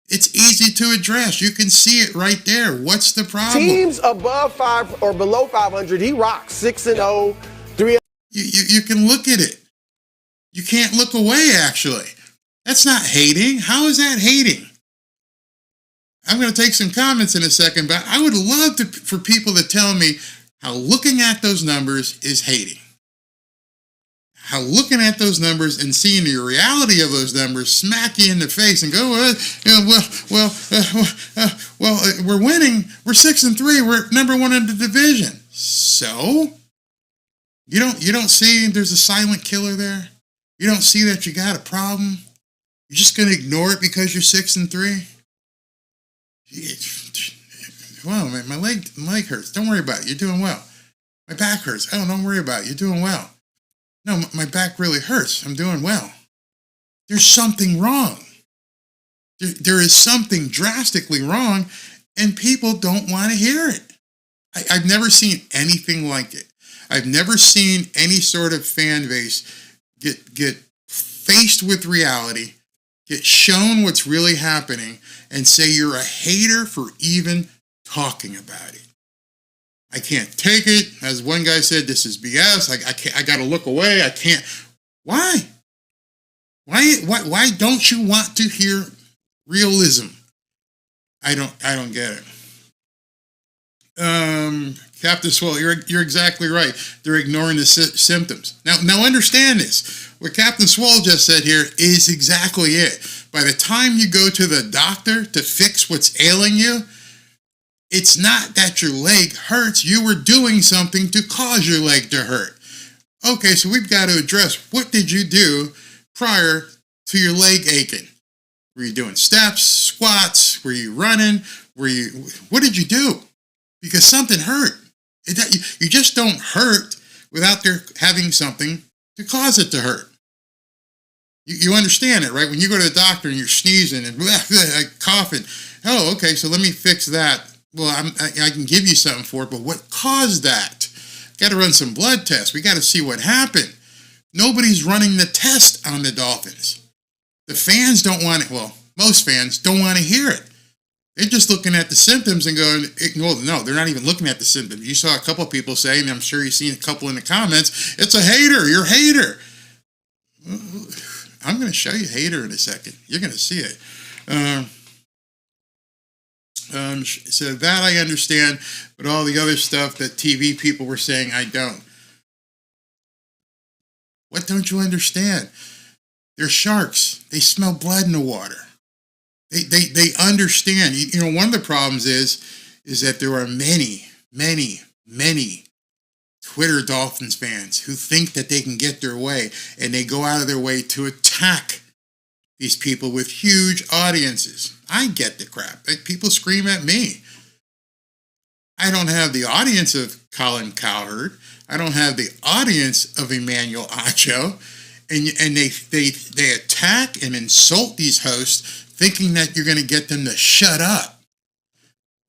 It's easy to address. You can see it right there. What's the problem? Teams above 5 or below 500, he rocks 6-0, 3. You can look at it. You can't look away, actually. That's not hating. How is that hating? I'm going to take some comments in a second, but I would love for people to tell me how looking at those numbers is hating. How looking at those numbers and seeing the reality of those numbers smack you in the face and go, we're winning. We're 6-3. We're number 1 in the division. So you don't see there's a silent killer there. You don't see that you got a problem. You're just going to ignore it because you're 6-3. Well, my leg hurts. Don't worry about it. You're doing well. My back hurts. Oh, don't worry about it. You're doing well. No, my back really hurts. I'm doing well. There's something wrong. There is something drastically wrong, and people don't want to hear it. I've never seen anything like it. I've never seen any sort of fan base get faced with reality, get shown what's really happening, and say you're a hater for even talking about it. I can't take it. As one guy said, this is BS. I got to look away. I can't. Why? Why don't you want to hear realism? I don't get it. Captain Swell, you're exactly right. They're ignoring the symptoms. Now understand this. What Captain Swell just said here is exactly it. By the time you go to the doctor to fix what's ailing you, it's not that your leg hurts. You were doing something to cause your leg to hurt. Okay, so we've got to address, what did you do prior to your leg aching? Were you doing steps, squats? Were you running? What did you do? Because something hurt. You just don't hurt without there having something to cause it to hurt. You understand it, right? When you go to the doctor and you're sneezing and coughing, oh, okay, so let me fix that. Well, I can give you something for it, but what caused that? Got to run some blood tests. We got to see what happened. Nobody's running the test on the Dolphins. The fans don't want it. Well, most fans don't want to hear it. They're just looking at the symptoms and going, no, they're not even looking at the symptoms. You saw a couple of people say, and I'm sure you've seen a couple in the comments, it's a hater, you're a hater. I'm going to show you hater in a second. You're going to see it. So that I understand, but all the other stuff that TV people were saying, I don't. What don't you understand? They're sharks. They smell blood in the water. They understand. One of the problems is that there are many Twitter Dolphins fans who think that they can get their way, and they go out of their way to attack these people with huge audiences. I get the crap. People scream at me. I don't have the audience of Colin Cowherd. I don't have the audience of Emmanuel Acho. And they attack and insult these hosts thinking that you're going to get them to shut up.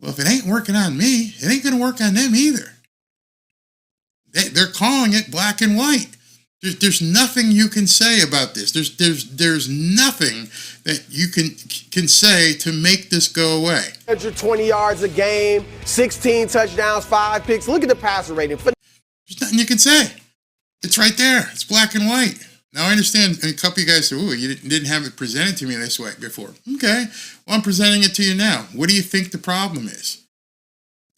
Well, if it ain't working on me, it ain't going to work on them either. They're calling it black and white. There's nothing you can say about this. There's nothing that you can say to make this go away. 120 yards a game, 16 touchdowns, 5 picks. Look at the passer rating. There's nothing you can say. It's right there. It's black and white. Now, I understand a couple of you guys say, ooh, you didn't have it presented to me this way before. Okay, well, I'm presenting it to you now. What do you think the problem is?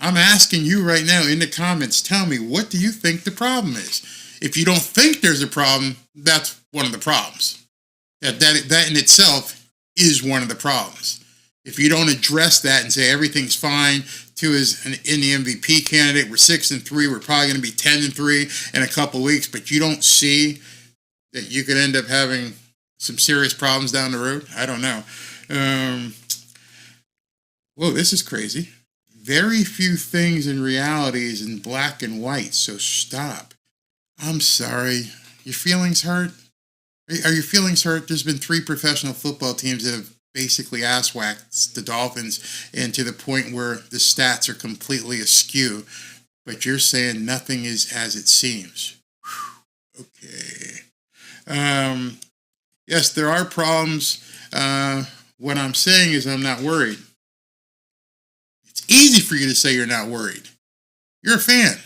I'm asking you right now in the comments, tell me, what do you think the problem is? If you don't think there's a problem, that's one of the problems. That in itself is one of the problems. If you don't address that and say everything's fine, Tua is in the MVP candidate, we're 6-3, we're probably going to be 10-3 in a couple weeks, but you don't see that you could end up having some serious problems down the road. I don't know. Whoa, this is crazy. Very few things in reality is in black and white, so stop. I'm sorry. Your feelings hurt? Are your feelings hurt? There's been 3 professional football teams that have basically ass-whacked the Dolphins, and to the point where the stats are completely askew. But you're saying nothing is as it seems. Whew. Okay. Yes, there are problems. What I'm saying is I'm not worried. It's easy for you to say you're not worried. You're a fan.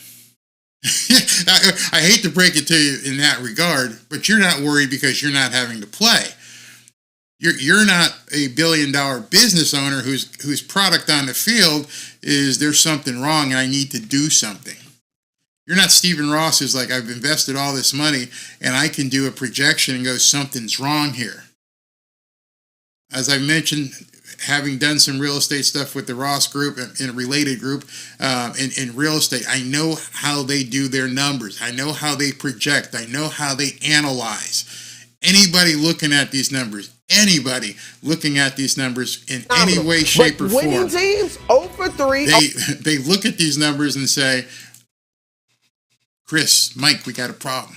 I hate to break it to you in that regard, but you're not worried because you're not having to play. You're not a billion-dollar business owner whose product on the field is there's something wrong and I need to do something. You're not Stephen Ross who's like, I've invested all this money and I can do a projection and go, something's wrong here. As I mentioned, having done some real estate stuff with the Ross Group, in a related group, in real estate, I know how they do their numbers. I know how they project. I know how they analyze. Anybody looking at these numbers, in any way, shape, or form. Winning teams, 0-3. They look at these numbers and say, Chris, Mike, we got a problem.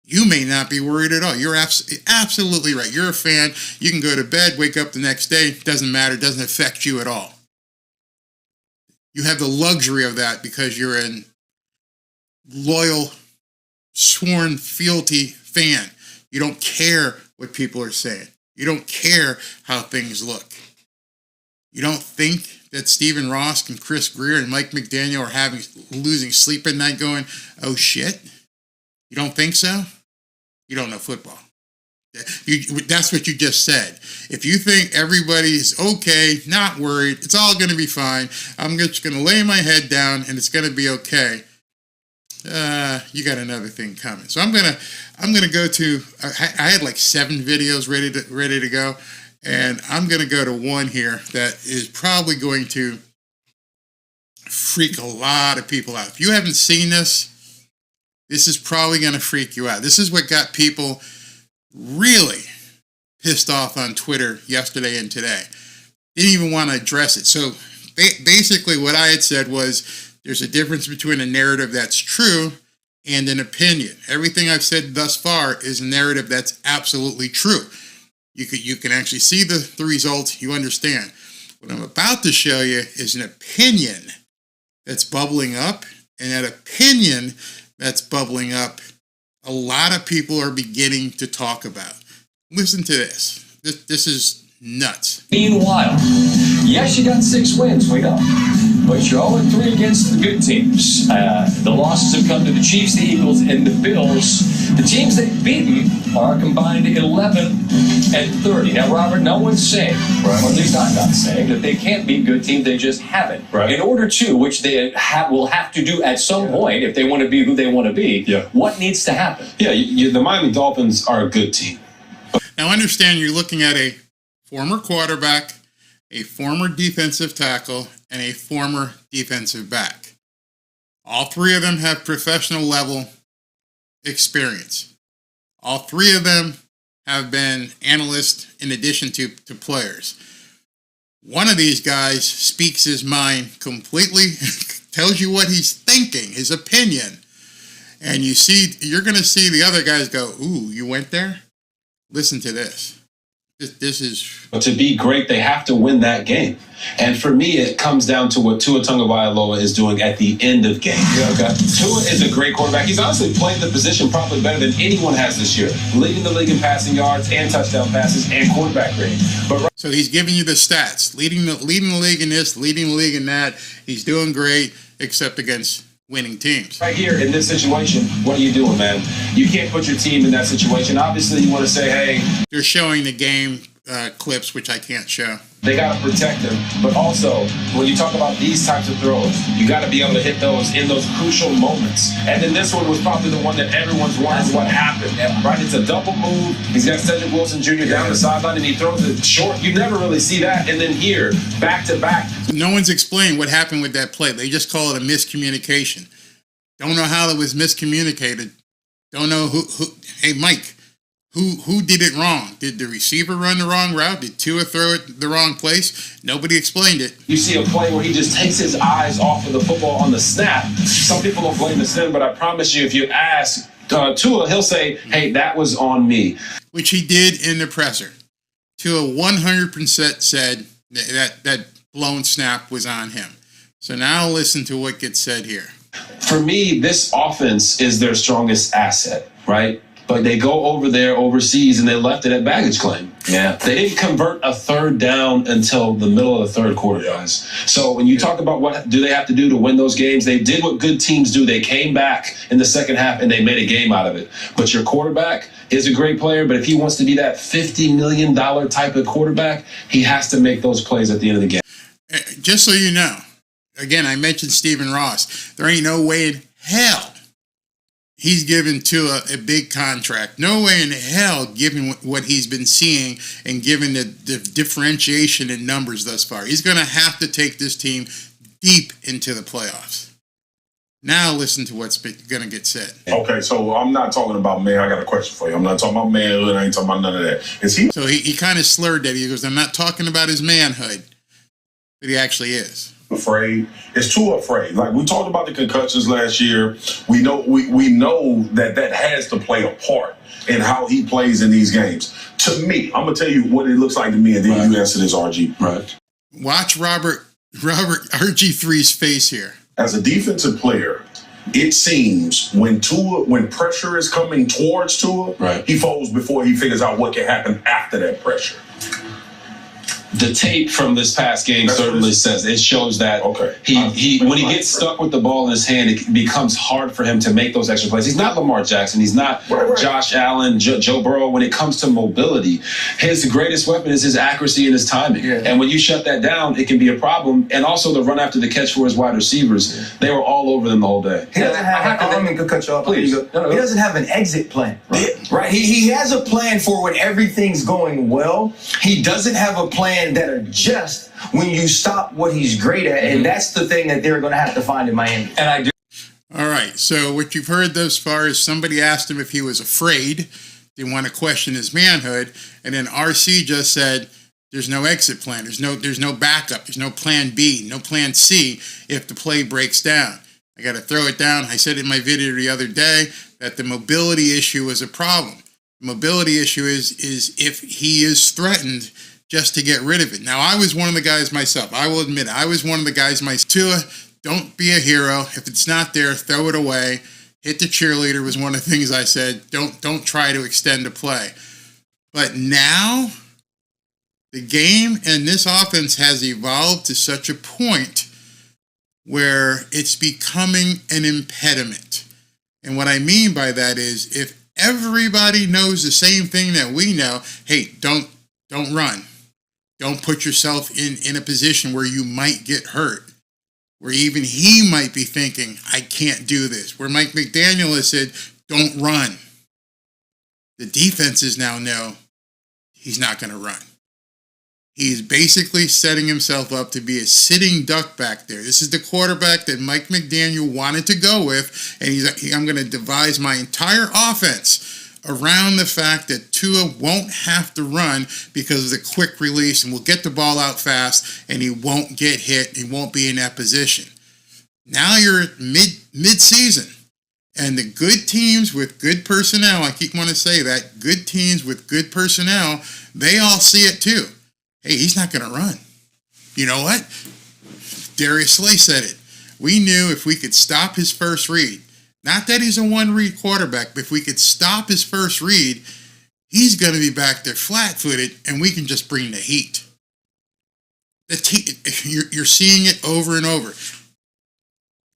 You may not be worried at all. You're absolutely right. You're a fan. You can go to bed, wake up the next day. Doesn't matter. Doesn't affect you at all. You have the luxury of that because you're a loyal, sworn fealty fan. You don't care what people are saying. You don't care how things look. You don't think that Stephen Ross and Chris Greer and Mike McDaniel are losing sleep at night going, oh shit? You don't think so? You don't know football. That's what you just said. If you think everybody's okay, not worried, it's all going to be fine, I'm just going to lay my head down and it's going to be okay, you got another thing coming. So I'm gonna go to. I had like 7 videos ready to go, and I'm gonna go to one here that is probably going to freak a lot of people out. If you haven't seen this, this is probably gonna freak you out. This is what got people really pissed off on Twitter yesterday and today. Didn't even want to address it. So basically, what I had said was, there's a difference between a narrative that's true and an opinion. Everything I've said thus far is a narrative that's absolutely true. You can actually see the results. You understand. What I'm about to show you is an opinion that's bubbling up, and that opinion that's bubbling up, a lot of people are beginning to talk about. Listen to this. This is nuts. Meanwhile, yes, you got 6 wins, we know. But you're 0-3 against the good teams. The losses have come to the Chiefs, the Eagles, and the Bills. The teams they've beaten are combined 11-30. Now, Robert, no one's saying, or at least I'm not saying, that they can't beat good teams. They just haven't. Right. In order to, which they will have to do at some point if they want to be who they want to be, what needs to happen? Yeah, the Miami Dolphins are a good team. Now, understand you're looking at a former quarterback, a former defensive tackle, and a former defensive back. All 3 of them have professional level experience. All 3 of them have been analysts in addition to players. One of these guys speaks his mind completely, tells you what he's thinking, his opinion. And you're going to see the other guys go, ooh, you went there? Listen to this. This is... But to be great, they have to win that game. And for me, it comes down to what Tua Tagovailoa is doing at the end of games. Okay? Tua is a great quarterback. He's honestly played the position probably better than anyone has this year, leading the league in passing yards and touchdown passes and quarterback rating. So he's giving you the stats, leading the league in this, leading the league in that. He's doing great, except against winning teams. Right here in this situation, what are you doing, man? You can't put your team in that situation. Obviously, you want to say, hey... They're showing the game clips, which I can't show. They got to protect them. But also, when you talk about these types of throws, you got to be able to hit those in those crucial moments. And then this one was probably the one that everyone's wondering what happened. Right? It's a double move. He's got Cedric Wilson Jr. down the sideline, and he throws it short. You never really see that. And then here, back to back. No one's explained what happened with that play. They just call it a miscommunication. Don't know how it was miscommunicated. Don't know who. Hey, Mike, Who did it wrong? Did the receiver run the wrong route? Did Tua throw it the wrong place? Nobody explained it. You see a play where he just takes his eyes off of the football on the snap. Some people don't blame the sim, but I promise you, if you ask Tua, he'll say, hey, that was on me. Which he did in the presser. Tua 100% said that blown snap was on him. So now listen to what gets said here. For me, this offense is their strongest asset, right? But they go over there overseas and they left it at baggage claim. Yeah. They didn't convert a third down until the middle of the third quarter, guys. So when you talk about what do they have to do to win those games, they did what good teams do. They came back in the second half and they made a game out of it. But your quarterback is a great player, but if he wants to be that $50 million type of quarterback, he has to make those plays at the end of the game. Just so you know, again, I mentioned Stephen Ross. There ain't no way in hell he's given Tua a big contract. No way in hell, given what he's been seeing and given the differentiation in numbers thus far. He's going to have to take this team deep into the playoffs. Now listen to what's going to get said. Okay, so I'm not talking about man. I got a question for you. I'm not talking about manhood. I ain't talking about none of that. Is he? So he kind of slurred that. He goes, I'm not talking about his manhood, but he actually is. Afraid? Is Tua afraid? Like we talked about the concussions last year. We know that has to play a part in how he plays in these games. To me, I'm gonna tell you what it looks like to me, and then you answer this, RG. Right. Watch Robert RG3's face here. As a defensive player, it seems when pressure is coming towards Tua, he falls before he figures out what can happen after that pressure. The tape from this past game certainly says it shows that he when he gets stuck with the ball in his hand, it becomes hard for him to make those extra plays. He's not Lamar Jackson. He's not Josh Allen, Joe Burrow. When it comes to mobility, his greatest weapon is his accuracy and his timing. Yeah. And when you shut that down, it can be a problem. And also the run after the catch for his wide receivers, they were all over them the whole day. He doesn't have to cut you off. Please. He doesn't have an exit plan. Right? He has a plan for when everything's going well. He doesn't have a plan that adjust when you stop what he's great at, and that's the thing that they're going to have to find in Miami. And I do. All right, so what you've heard thus far is somebody asked him if he was afraid, didn't want to question his manhood, and then RC just said there's no exit plan, there's no backup, there's no plan B, no plan C if the play breaks down. I got to throw it down. I said in my video the other day that the mobility issue is a problem. The mobility issue is if he is threatened, just to get rid of it. Now, I was one of the guys myself. I will admit it. I was one of the guys myself. Tua, don't be a hero. If it's not there, throw it away. Hit the cheerleader was one of the things I said. Don't try to extend the play. But now, the game and this offense has evolved to such a point where it's becoming an impediment. And what I mean by that is if everybody knows the same thing that we know, hey, don't run. Don't put yourself in a position where you might get hurt, where even he might be thinking, I can't do this, where Mike McDaniel has said, don't run. The defenses now know he's not going to run. He's basically setting himself up to be a sitting duck back there. This is the quarterback that Mike McDaniel wanted to go with, and I'm going to devise my entire offense around the fact that Tua won't have to run because of the quick release, and will get the ball out fast, and he won't get hit. He won't be in that position. Now you're at mid-season, and the good teams with good personnel, I keep wanting to say that, good teams with good personnel, they all see it too. Hey, he's not going to run. You know what? Darius Slay said it. We knew if we could stop his first read, not that he's a one-read quarterback, but if we could stop his first read, he's going to be back there flat-footed, and we can just bring the heat. You're seeing it over and over.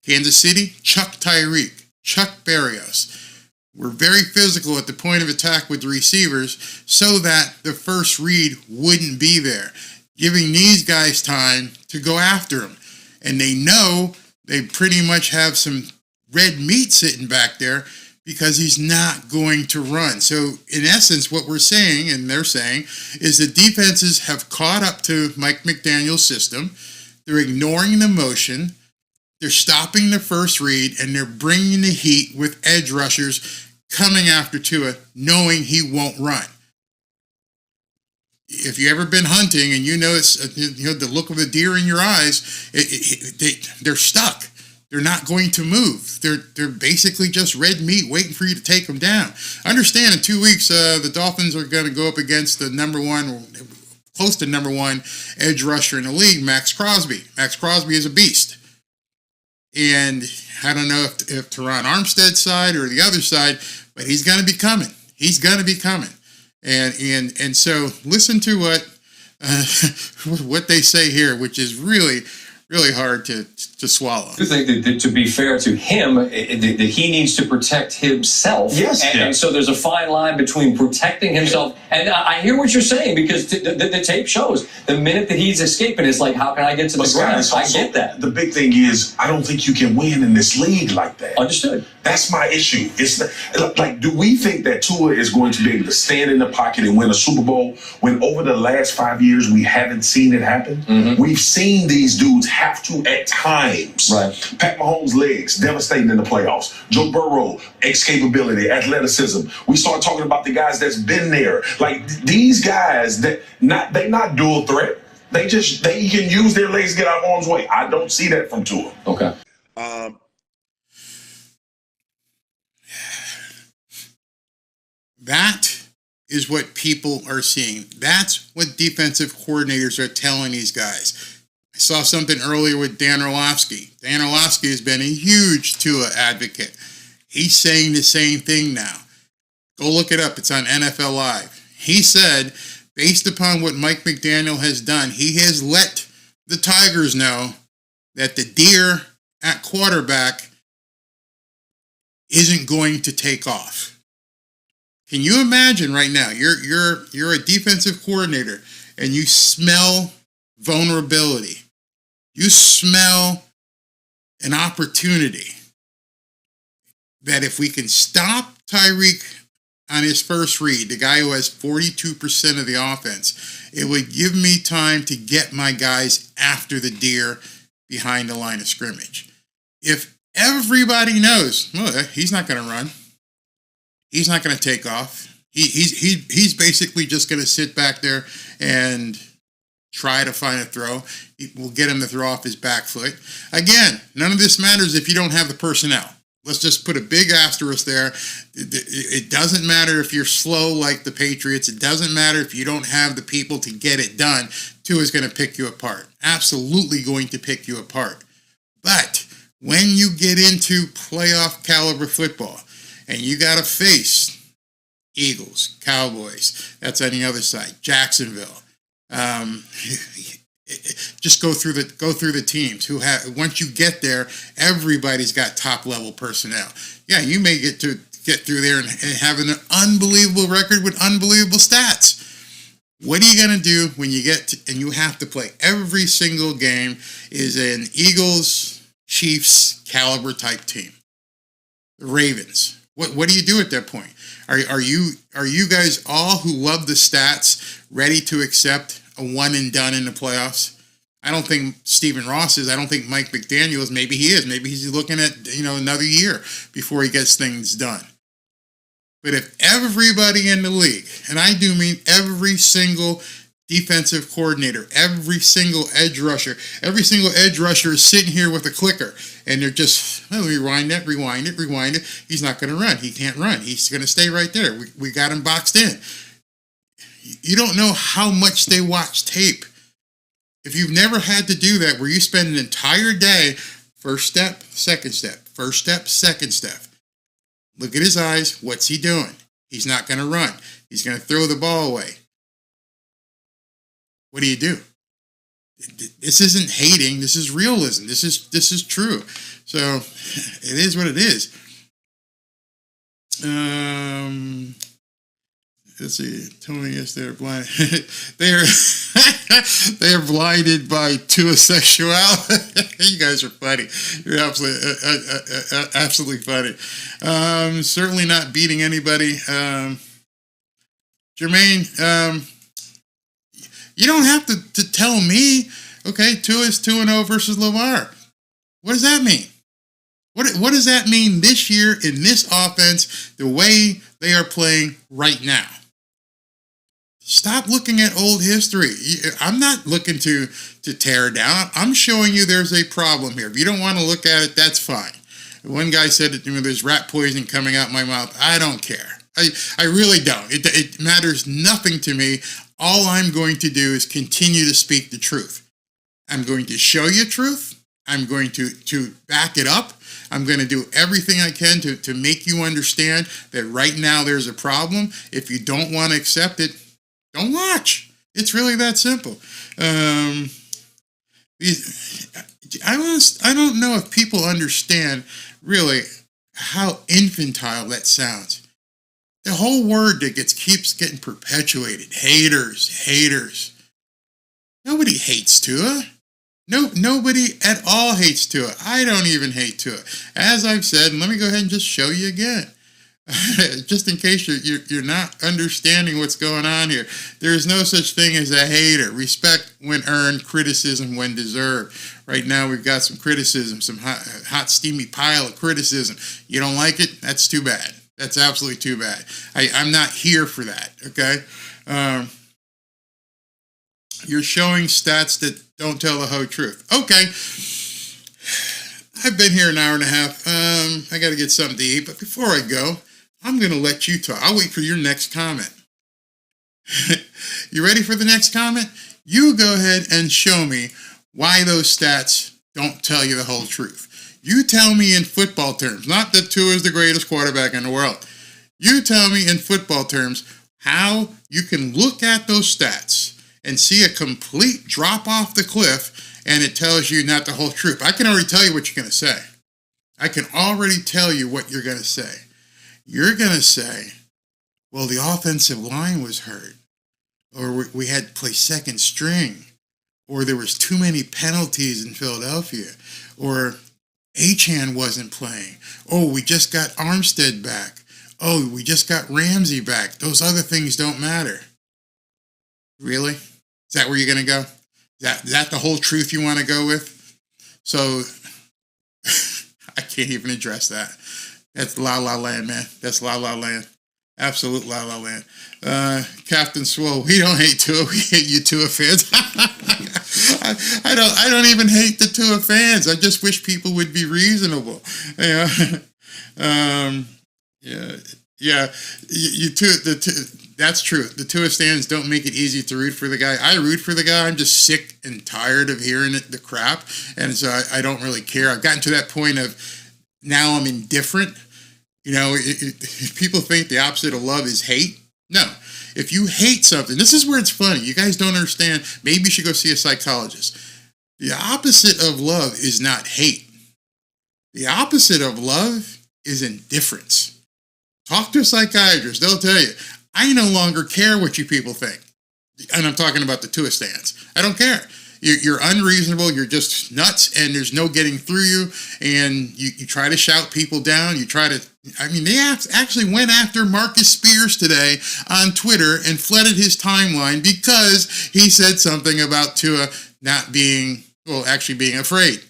Kansas City, Chuck Tyreek, Chuck Berrios. We're very physical at the point of attack with the receivers so that the first read wouldn't be there, giving these guys time to go after him. And they know they pretty much have some red meat sitting back there because he's not going to run. So in essence, what we're saying, and they're saying, is the defenses have caught up to Mike McDaniel's system. They're ignoring the motion. They're stopping the first read, and they're bringing the heat with edge rushers coming after Tua, knowing he won't run. If you ever been hunting and you notice the look of the deer in your eyes, they're stuck. They're not going to move. They're basically just red meat waiting for you to take them down. Understand, in 2 weeks, the Dolphins are going to go up against the close to number one edge rusher in the league, Max Crosby. Max Crosby is a beast. And I don't know if Teron Armstead's side or the other side, but he's going to be coming. He's going to be coming. And so listen to what they say here, which is really, really hard to swallow. I think that to be fair to him, that he needs to protect himself. Yes. And so there's a fine line between protecting himself. And I hear what you're saying, because the tape shows the minute that he's escaping, it's like, how can I get to the ground? I get that. The big thing is, I don't think you can win in this league like that. Understood. That's my issue. It's like, do we think that Tua is going to be able to stand in the pocket and win a Super Bowl when over the last 5 years we haven't seen it happen? Mm-hmm. We've seen these dudes have to at times. Right. Pat Mahomes' legs, devastating in the playoffs. Joe Burrow, escapability, athleticism. We start talking about the guys that's been there. Like these guys they not dual threat. They can use their legs to get out of harm's way. I don't see that from Tua. Okay. That is what people are seeing. That's what defensive coordinators are telling these guys. I saw something earlier with Dan Orlovsky. Dan Orlovsky has been a huge Tua advocate. He's saying the same thing now. Go look it up. It's on NFL Live. He said, based upon what Mike McDaniel has done, he has let the Tigers know that the deer at quarterback isn't going to take off. Can you imagine right now, you're a defensive coordinator and you smell vulnerability. You smell an opportunity that if we can stop Tyreek on his first read, the guy who has 42% of the offense, it would give me time to get my guys after the deer behind the line of scrimmage. If everybody knows, well, he's not going to run. He's not going to take off. He's basically just going to sit back there and try to find a throw. We'll get him to throw off his back foot. Again, none of this matters if you don't have the personnel. Let's just put a big asterisk there. It doesn't matter if you're slow like the Patriots. It doesn't matter if you don't have the people to get it done. Tua is going to pick you apart. Absolutely going to pick you apart. But when you get into playoff caliber football, and you got to face Eagles, Cowboys, that's on the other side, Jacksonville. Just go through the teams who have, once you get there, everybody's got top level personnel. Yeah, you may get through there and have an unbelievable record with unbelievable stats. What are you going to do when you get to, and you have to play every single game is an Eagles, Chiefs caliber type team. The Ravens. What do you do at that point? Are you guys all who love the stats ready to accept a one and done in the playoffs? I don't think Stephen Ross is. I don't think Mike McDaniel is. Maybe he is. Maybe he's looking at another year before he gets things done. But if everybody in the league, and I do mean every single defensive coordinator, every single edge rusher is sitting here with a clicker, and they're just, rewind it. He's not going to run. He can't run. He's going to stay right there. We got him boxed in. You don't know how much they watch tape. If you've never had to do that, where you spend an entire day, first step, second step, first step, second step. Look at his eyes. What's he doing? He's not going to run. He's going to throw the ball away. What do you do? This isn't hating. This is realism. This is true. So it is what it is. Let's see. Tony, yes, they're blinded. They're blinded by Tua sexuality. You guys are funny. You're absolutely funny. Certainly not beating anybody. Jermaine, you don't have to tell me, okay, Tua is 2-0 versus Lamar. What does that mean? What does that mean this year in this offense, the way they are playing right now? Stop looking at old history. I'm not looking to tear down. I'm showing you there's a problem here. If you don't want to look at it, that's fine. One guy said that there's rat poison coming out my mouth. I don't care. I really don't. It matters nothing to me. All I'm going to do is continue to speak the truth. I'm going to show you truth. I'm going to back it up. I'm going to do everything I can to make you understand that right now there's a problem. If you don't want to accept it, don't watch. It's really that simple. I don't know if people understand really how infantile that sounds. The whole word that keeps getting perpetuated. Haters. Nobody hates Tua. No, nobody at all hates Tua. I don't even hate Tua. As I've said, and let me go ahead and just show you again. Just in case you're not understanding what's going on here. There is no such thing as a hater. Respect when earned, criticism when deserved. Right now we've got some criticism, some hot steamy pile of criticism. You don't like it? That's too bad. That's absolutely too bad. I'm not here for that, okay? You're showing stats that don't tell the whole truth. Okay. I've been here an hour and a half. I got to get something to eat, but before I go, I'm going to let you talk. I'll wait for your next comment. You ready for the next comment? You go ahead and show me why those stats don't tell you the whole truth. You tell me in football terms, not that Tua is the greatest quarterback in the world. You tell me in football terms how you can look at those stats and see a complete drop off the cliff and it tells you not the whole truth. I can already tell you what you're going to say. I can already tell you what you're going to say. You're going to say, well, the offensive line was hurt, or we had to play second string, or there was too many penalties in Philadelphia, or Achane wasn't playing. Oh, we just got Armstead back. Oh, we just got Ramsey back. Those other things don't matter. Really? Is that where you're going to go? Is that the whole truth you want to go with? So, I can't even address that. That's la-la land, man. That's la-la land. Absolute la-la land. Captain Swole, we don't hate Tua. We hate you Tua fans. I don't even hate the Tua fans. I just wish people would be reasonable. That's true. The Tua stands don't make it easy to root for the guy. I root for the guy. I'm just sick and tired of hearing the crap, and so I don't really care. I've gotten to that point of now I'm indifferent. If people think the opposite of love is hate, no. If you hate something, this is where it's funny. You guys don't understand. Maybe you should go see a psychologist. The opposite of love is not hate. The opposite of love is indifference. Talk to a psychiatrist. They'll tell you, I no longer care what you people think. And I'm talking about the Tua stance. I don't care. You're unreasonable. You're just nuts, and there's no getting through you. And you try to shout people down. They actually went after Marcus Spears today on Twitter and flooded his timeline because he said something about Tua actually being afraid.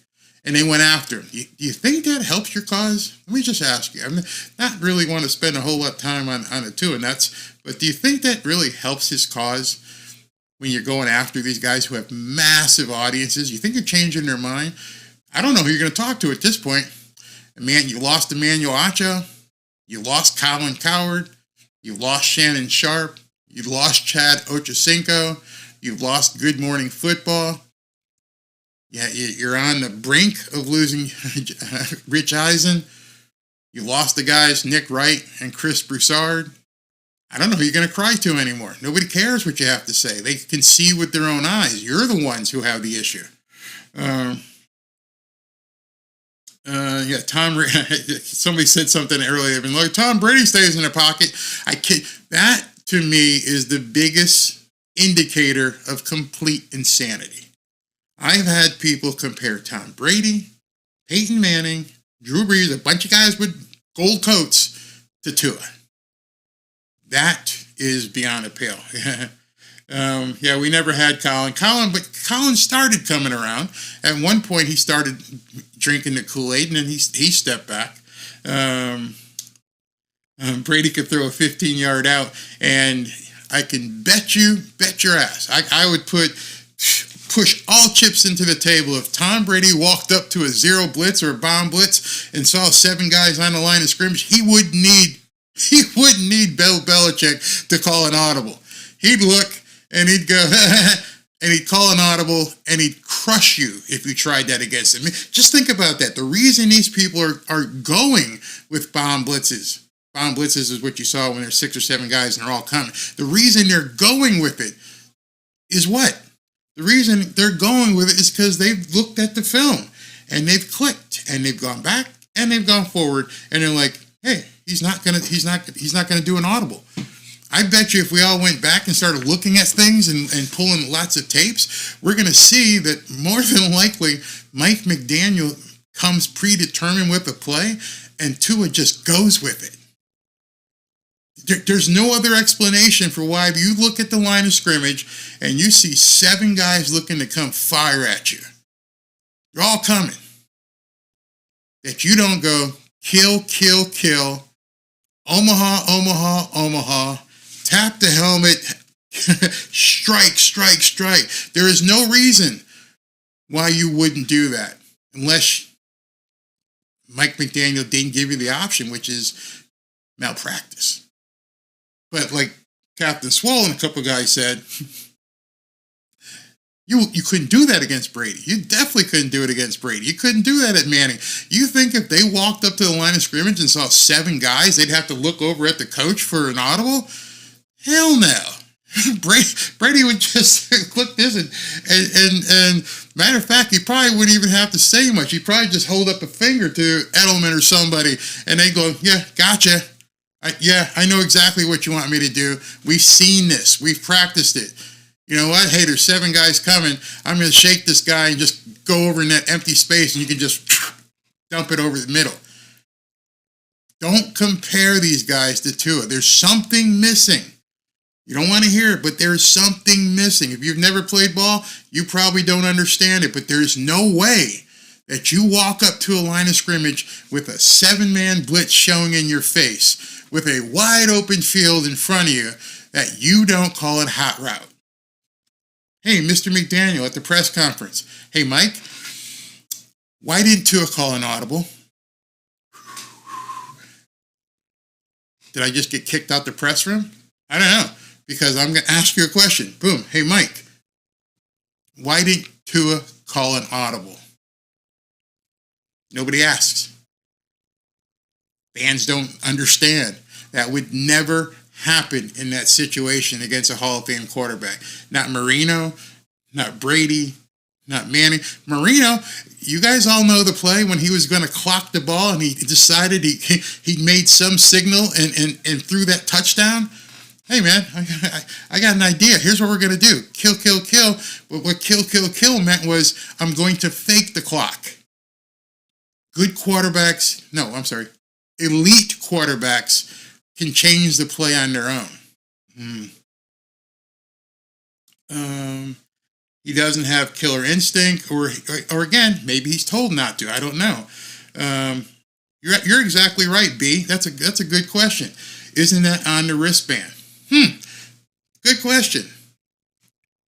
And they went after him. Do you think that helps your cause? Let me just ask you. I'm not really want to spend a whole lot of time on a Tua, but do you think that really helps his cause when you're going after these guys who have massive audiences? You think you're changing their mind? I don't know who you're going to talk to at this point. Man, you lost Emmanuel Acho. You lost Colin Coward. You lost Shannon Sharp. You lost Chad Ochocinco. You've lost Good Morning Football. Yeah, you're on the brink of losing Rich Eisen. You lost the guys Nick Wright and Chris Broussard. I don't know who you're going to cry to anymore. Nobody cares what you have to say. They can see with their own eyes. You're the ones who have the issue. Somebody said something earlier. Like, Tom Brady stays in the pocket. That, to me, is the biggest indicator of complete insanity. I've had people compare Tom Brady, Peyton Manning, Drew Brees, a bunch of guys with gold coats, to Tua. That is beyond a pale. Yeah, we never had Colin. But Colin started coming around. At one point, he started drinking the Kool-Aid, and then he stepped back. Brady could throw a 15-yard out, and I can bet your ass, I would push all chips into the table. If Tom Brady walked up to a zero blitz or a bomb blitz and saw 7 guys on the line of scrimmage, he wouldn't need Bill Belichick to call an audible. He'd look and he'd go, and he'd call an audible, and he'd crush you if you tried that against him. Just think about that. The reason these people are going with bomb blitzes is what you saw when there's 6 or 7 guys and they're all coming. The reason they're going with it is what? The reason they're going with it is because they've looked at the film and they've clicked and they've gone back and they've gone forward and they're like, hey, he's not gonna do an audible. I bet you if we all went back and started looking at things and pulling lots of tapes, we're going to see that more than likely Mike McDaniel comes predetermined with a play and Tua just goes with it. There's no other explanation for why if you look at the line of scrimmage and you see 7 guys looking to come fire at you. They're all coming. That you don't go kill, kill, kill, Omaha, Omaha, Omaha, tap the helmet, strike, strike, strike. There is no reason why you wouldn't do that unless Mike McDaniel didn't give you the option, which is malpractice. But like Captain Swole and a couple of guys said, you couldn't do that against Brady. You definitely couldn't do it against Brady. You couldn't do that at Manning. You think if they walked up to the line of scrimmage and saw 7 guys, they'd have to look over at the coach for an audible? Hell no. Brady would just click this and matter of fact, he probably wouldn't even have to say much. He'd probably just hold up a finger to Edelman or somebody and they go, yeah, gotcha. I know exactly what you want me to do. We've seen this. We've practiced it. You know what? Hey, there's 7 guys coming. I'm going to shake this guy and just go over in that empty space and you can just dump it over the middle. Don't compare these guys to Tua. There's something missing. You don't want to hear it, but there's something missing. If you've never played ball, you probably don't understand it, but there's no way that you walk up to a line of scrimmage with a 7-man blitz showing in your face, with a wide open field in front of you, that you don't call it hot route. Hey, Mr. McDaniel at the press conference. Hey, Mike, why didn't Tua call an audible? Did I just get kicked out the press room? I don't know, because I'm going to ask you a question. Boom. Hey, Mike, why didn't Tua call an audible? Nobody asks. Fans don't understand. That would never happen in that situation against a Hall of Fame quarterback. Not Marino, not Brady, not Manning. Marino, you guys all know the play when he was going to clock the ball and he decided he made some signal and threw that touchdown. Hey, man, I got an idea. Here's what we're going to do. Kill, kill, kill. But what kill, kill, kill meant was I'm going to fake the clock. Good quarterbacks, elite quarterbacks can change the play on their own. He doesn't have killer instinct, or again, maybe he's told not to. I don't know. You're exactly right, B. That's a good question. Isn't that on the wristband? Good question.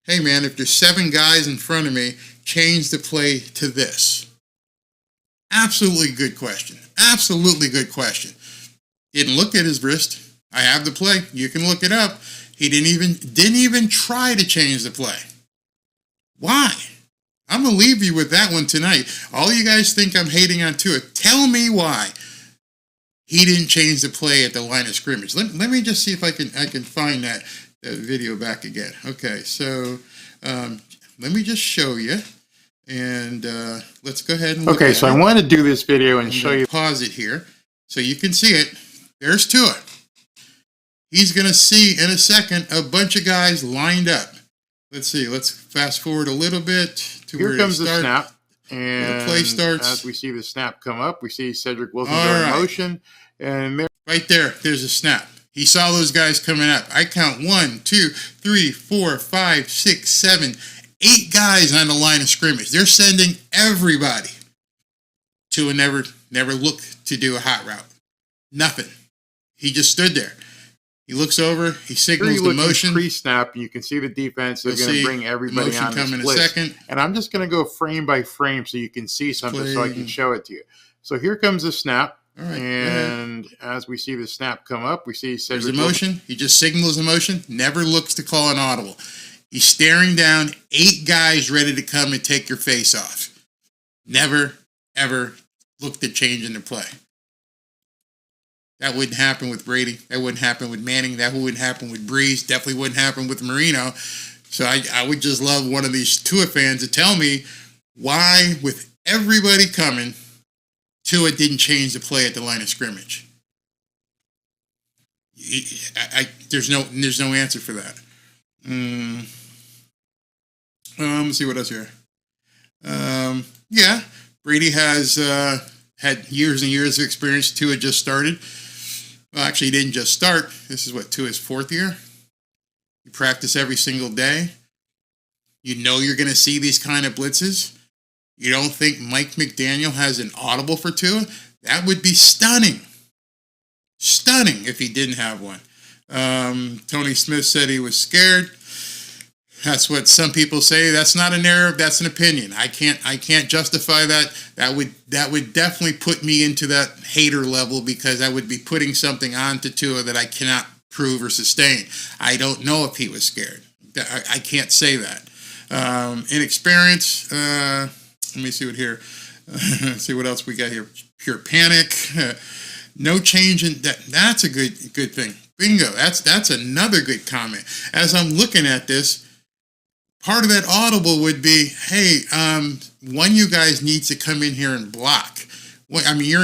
Hey, man, if there's 7 guys in front of me, change the play to this. Absolutely good question. Absolutely good question. Didn't look at his wrist. I have the play. You can look it up. He didn't even try to change the play. Why? I'm going to leave you with that one tonight. All you guys think I'm hating on Tua. Tell me why he didn't change the play at the line of scrimmage. Let me just see if I can find that video back again. Okay, so let me just show you. And let's go ahead and look at it. So I want to do this video and show you. Pause it here so you can see it. There's Tua. He's going to see in a second a bunch of guys lined up. Let's see. Let's fast forward a little bit to here where comes the snap. And the play starts. As we see the snap come up, we see Cedric Wilson go in motion. And right there's a snap. He saw those guys coming up. I count 1, 2, 3, 4, 5, 6, 7, 8 guys on the line of scrimmage. They're sending everybody. Tua never looked to do a hot route. Nothing. He just stood there. He looks over. He signals the motion. Pre-snap, you can see the defense. They're going to bring everybody on the split. In a second. And I'm just going to go frame by frame so you can see something, so I can show it to you. So here comes the snap. All right, and as we see the snap come up, we see there's a motion. He just signals the motion. Never looks to call an audible. He's staring down 8 guys ready to come and take your face off. Never, ever looked at changing the play. That wouldn't happen with Brady. That wouldn't happen with Manning. That wouldn't happen with Breeze. Definitely wouldn't happen with Marino. So I would just love one of these Tua fans to tell me why, with everybody coming, Tua didn't change the play at the line of scrimmage. There's no answer for that. Let's see what else here. Yeah, Brady has had years and years of experience. Tua just started. Well, actually, he didn't just start. This is what, Tua's 4th year? You practice every single day. You know you're going to see these kind of blitzes. You don't think Mike McDaniel has an audible for Tua? That would be stunning. Stunning if he didn't have one. Tony Smith said he was scared. That's what some people say. That's not a narrative. That's an opinion. I can't justify that. That would definitely put me into that hater level, because I would be putting something onto Tua that I cannot prove or sustain. I don't know if he was scared. I can't say that. Inexperience. Let me see what here. Let's see what else we got here. Pure panic. No change in that. That's a good thing. Bingo. That's another good comment. As I'm looking at this, part of that audible would be, hey, one of you guys needs to come in here and block. Well, I mean,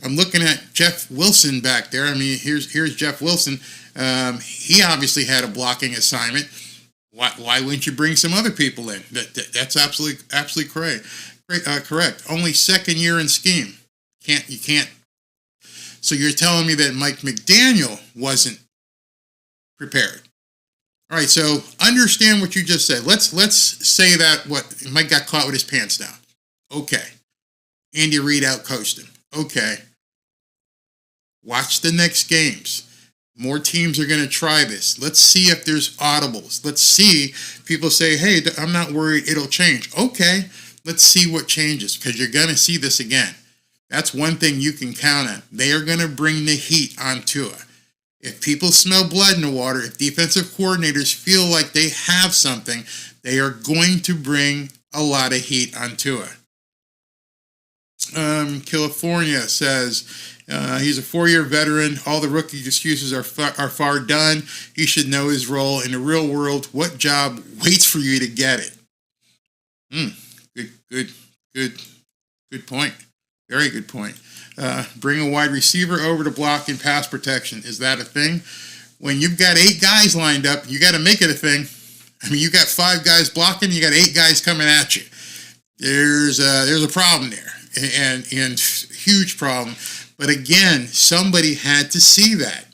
I'm looking at Jeff Wilson back there. I mean, here's Jeff Wilson. He obviously had a blocking assignment. Why wouldn't you bring some other people in? That's absolutely correct. Only 2nd year in scheme. You can't. So you're telling me that Mike McDaniel wasn't prepared. All right, so understand what you just said. Let's say that Mike got caught with his pants down. Okay. Andy Reid outcoached him. Okay. Watch the next games. More teams are going to try this. Let's see if there's audibles. Let's see people say, hey, I'm not worried, it'll change. Okay, let's see what changes, because you're going to see this again. That's one thing you can count on. They are going to bring the heat on Tua. If people smell blood in the water, if defensive coordinators feel like they have something, they are going to bring a lot of heat on Tua. California says he's a 4-year veteran. All the rookie excuses are far done. He should know his role in the real world. What job waits for you to get it? Good point. Very good point. Bring a wide receiver over to block and pass protection. Is that a thing? When you've got 8 guys lined up, you got to make it a thing. I mean, you got 5 guys blocking, you got 8 guys coming at you. There's a problem there, and huge problem. But again, somebody had to see that.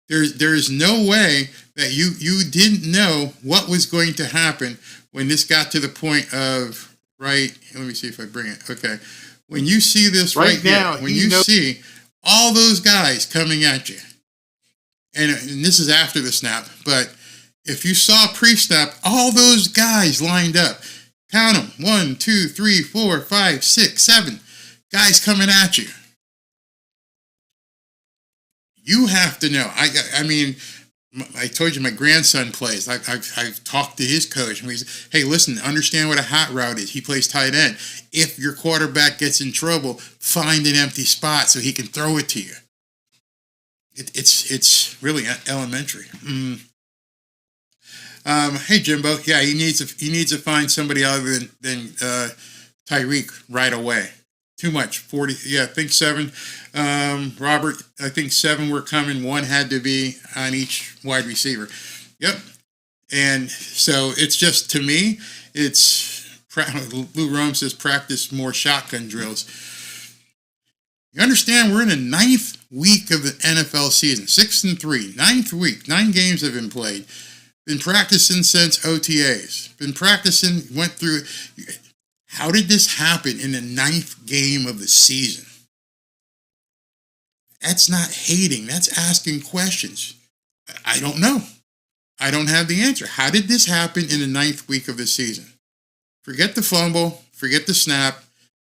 There's no way that you didn't know what was going to happen when this got to the point of, right, let me see if I bring it. Okay. When you see this right now, when you see all those guys coming at you, and this is after the snap, but if you saw pre-snap, all those guys lined up, count them, 1, 2, 3, 4, 5, 6, 7 guys coming at you. You have to know. I mean, I told you my grandson plays. I've talked to his coach, and he's, hey, listen, understand what a hot route is. He plays tight end. If your quarterback gets in trouble, find an empty spot so he can throw it to you. It's really elementary. Hey, Jimbo. Yeah, he needs to find somebody other than Tyreek right away. Too much. 40. Yeah, I think 7. Robert, I think 7 were coming. 1 had to be on each wide receiver. Yep. And so it's just, to me, it's, Lou Rome says practice more shotgun drills. You understand we're in the 9th week of the NFL season, 6-3, 9th week, 9 games have been played. Been practicing since OTAs. Been practicing, went through. How did this happen in the 9th game of the season? That's not hating. That's asking questions. I don't know. I don't have the answer. How did this happen in the 9th week of the season? Forget the fumble. Forget the snap.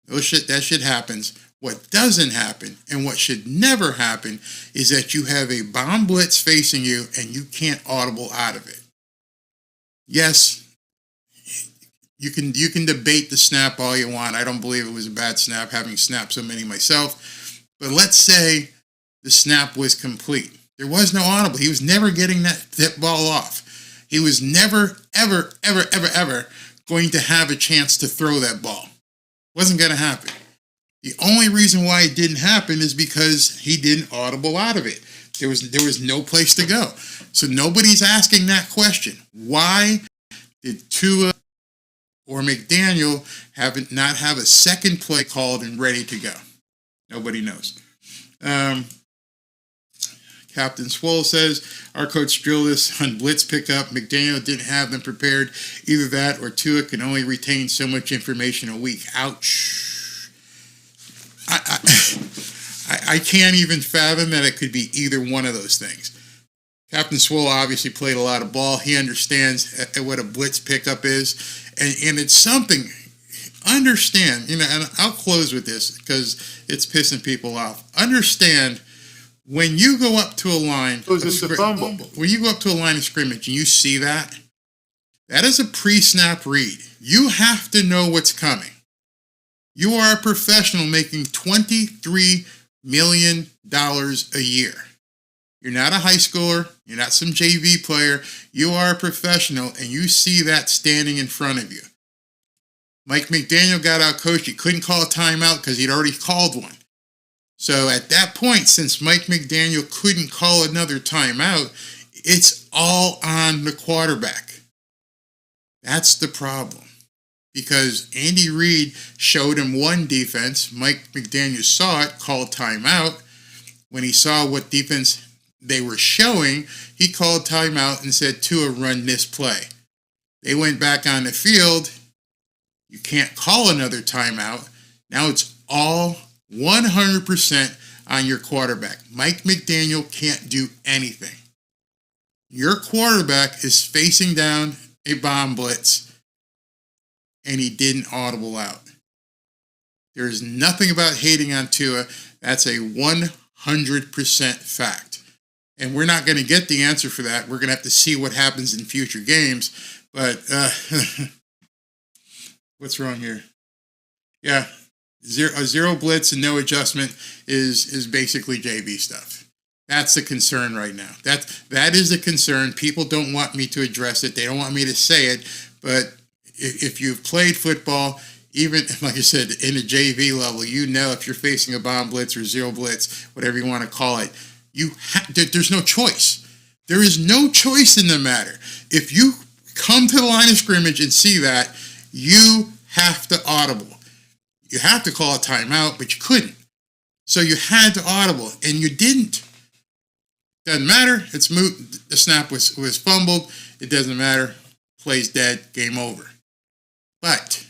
That shit happens. What doesn't happen and what should never happen is that you have a bomb blitz facing you and you can't audible out of it. Yes, you can debate the snap all you want. I don't believe it was a bad snap, having snapped so many myself. But let's say the snap was complete. There was no audible. He was never getting that ball off. He was never, ever, ever, ever, ever going to have a chance to throw that ball. Wasn't going to happen. The only reason why it didn't happen is because he didn't audible out of it. There was no place to go. So nobody's asking that question. Why did Tua or McDaniel not have a second play called and ready to go? Nobody knows. Captain Swole says, our coach drilled us on blitz pickup. McDaniel didn't have them prepared. Either that or Tua can only retain so much information a week. Ouch. I can't even fathom that it could be either one of those things. Captain Swole obviously played a lot of ball. He understands what a blitz pickup is. And it's something, understand, and I'll close with this because it's pissing people off. Understand, when you go up to a line, when you go up to a line of scrimmage and you see that is a pre-snap read. You have to know what's coming. You are a professional making $23 million a year. You're not a high schooler. You're not some JV player. You are a professional, and you see that standing in front of you. Mike McDaniel got out coached. He couldn't call a timeout because he'd already called one. So at that point, since Mike McDaniel couldn't call another timeout, it's all on the quarterback. That's the problem. Because Andy Reid showed him one defense. Mike McDaniel saw it, called timeout. When he saw what defense they were showing, he called timeout and said, Tua, run this play. They went back on the field. You can't call another timeout. Now it's all 100% on your quarterback. Mike McDaniel can't do anything. Your quarterback is facing down a bomb blitz, and he didn't audible out. There is nothing about hating on Tua. That's a 100% fact. And we're not going to get the answer for that. We're going to have to see what happens in future games. But what's wrong here? Yeah, zero blitz and no adjustment is basically JV stuff. That's the concern right now. That is a concern. People don't want me to address it. They don't want me to say it. But if you've played football, even, like I said, in a JV level, you know if you're facing a bomb blitz or zero blitz, whatever you want to call it, there's no choice. There is no choice in the matter. If you come to the line of scrimmage and see that, you have to audible. You have to call a timeout, but you couldn't. So you had to audible, and you didn't. Doesn't matter. It's moot. The snap was fumbled. It doesn't matter. Play's dead. Game over. But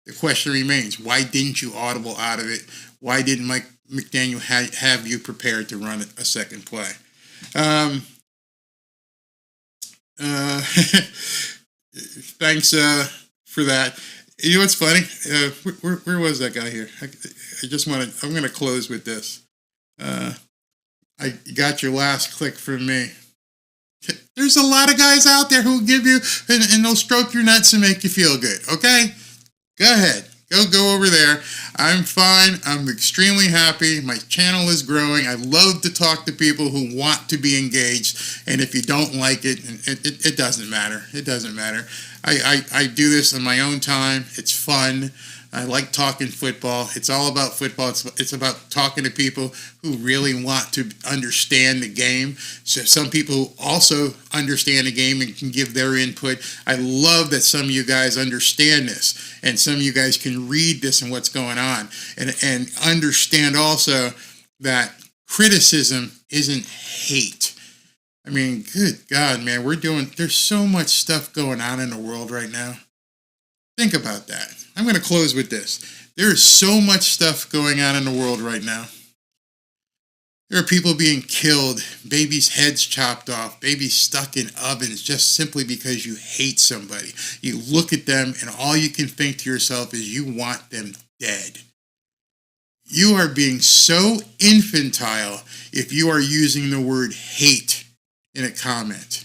the question remains, why didn't you audible out of it? Why didn't Mike McDaniel have you prepared to run a second play? Thanks for that. You know what's funny? Where was that guy here? I'm going to close with this. I got your last click from me. There's a lot of guys out there who will give you, and they'll stroke your nuts and make you feel good, okay? Go ahead. Go over there. I'm fine. I'm extremely happy. My channel is growing. I love to talk to people who want to be engaged, and if you don't like it, it doesn't matter. It doesn't matter. I do this in my own time. It's fun. I like talking football. It's all about football. It's about talking to people who really want to understand the game. So some people also understand the game and can give their input. I love that some of you guys understand this, and some of you guys can read this and what's going on, and understand also that criticism isn't hate. I mean, good God, man, there's so much stuff going on in the world right now. Think about that. I'm going to close with this. There is so much stuff going on in the world right now. There are people being killed, babies' heads chopped off, babies stuck in ovens just simply because you hate somebody. You look at them and all you can think to yourself is you want them dead. You are being so infantile if you are using the word hate in a comment.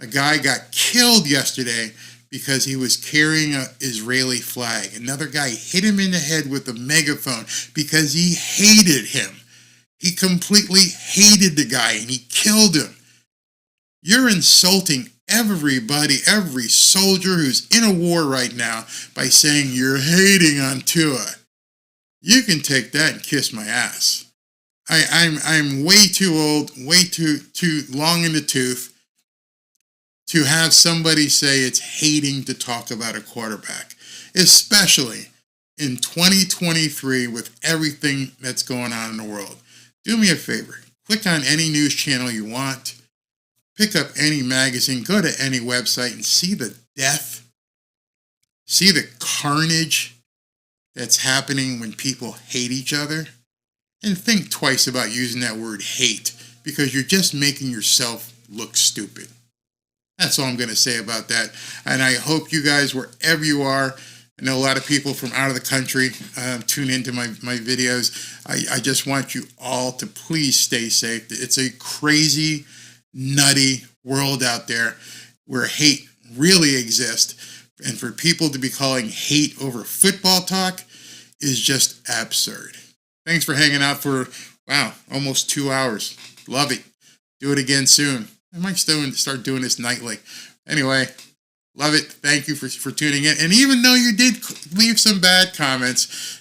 A guy got killed yesterday because he was carrying an Israeli flag. Another guy hit him in the head with a megaphone because he hated him. He completely hated the guy and he killed him. You're insulting everybody, every soldier who's in a war right now by saying you're hating on Tua. You can take that and kiss my ass. I'm way too old, way too long in the tooth to have somebody say it's hating to talk about a quarterback, especially in 2023 with everything that's going on in the world. Do me a favor. Click on any news channel you want. Pick up any magazine. Go to any website and see the death. See the carnage that's happening when people hate each other. And think twice about using that word hate, because you're just making yourself look stupid. That's all I'm going to say about that. And I hope you guys, wherever you are, I know a lot of people from out of the country tune into my videos. I just want you all to please stay safe. It's a crazy, nutty world out there where hate really exists. And for people to be calling hate over football talk is just absurd. Thanks for hanging out for, almost 2 hours. Love it. Do it again soon. I might start doing this nightly. Anyway, love it. Thank you for tuning in. And even though you did leave some bad comments,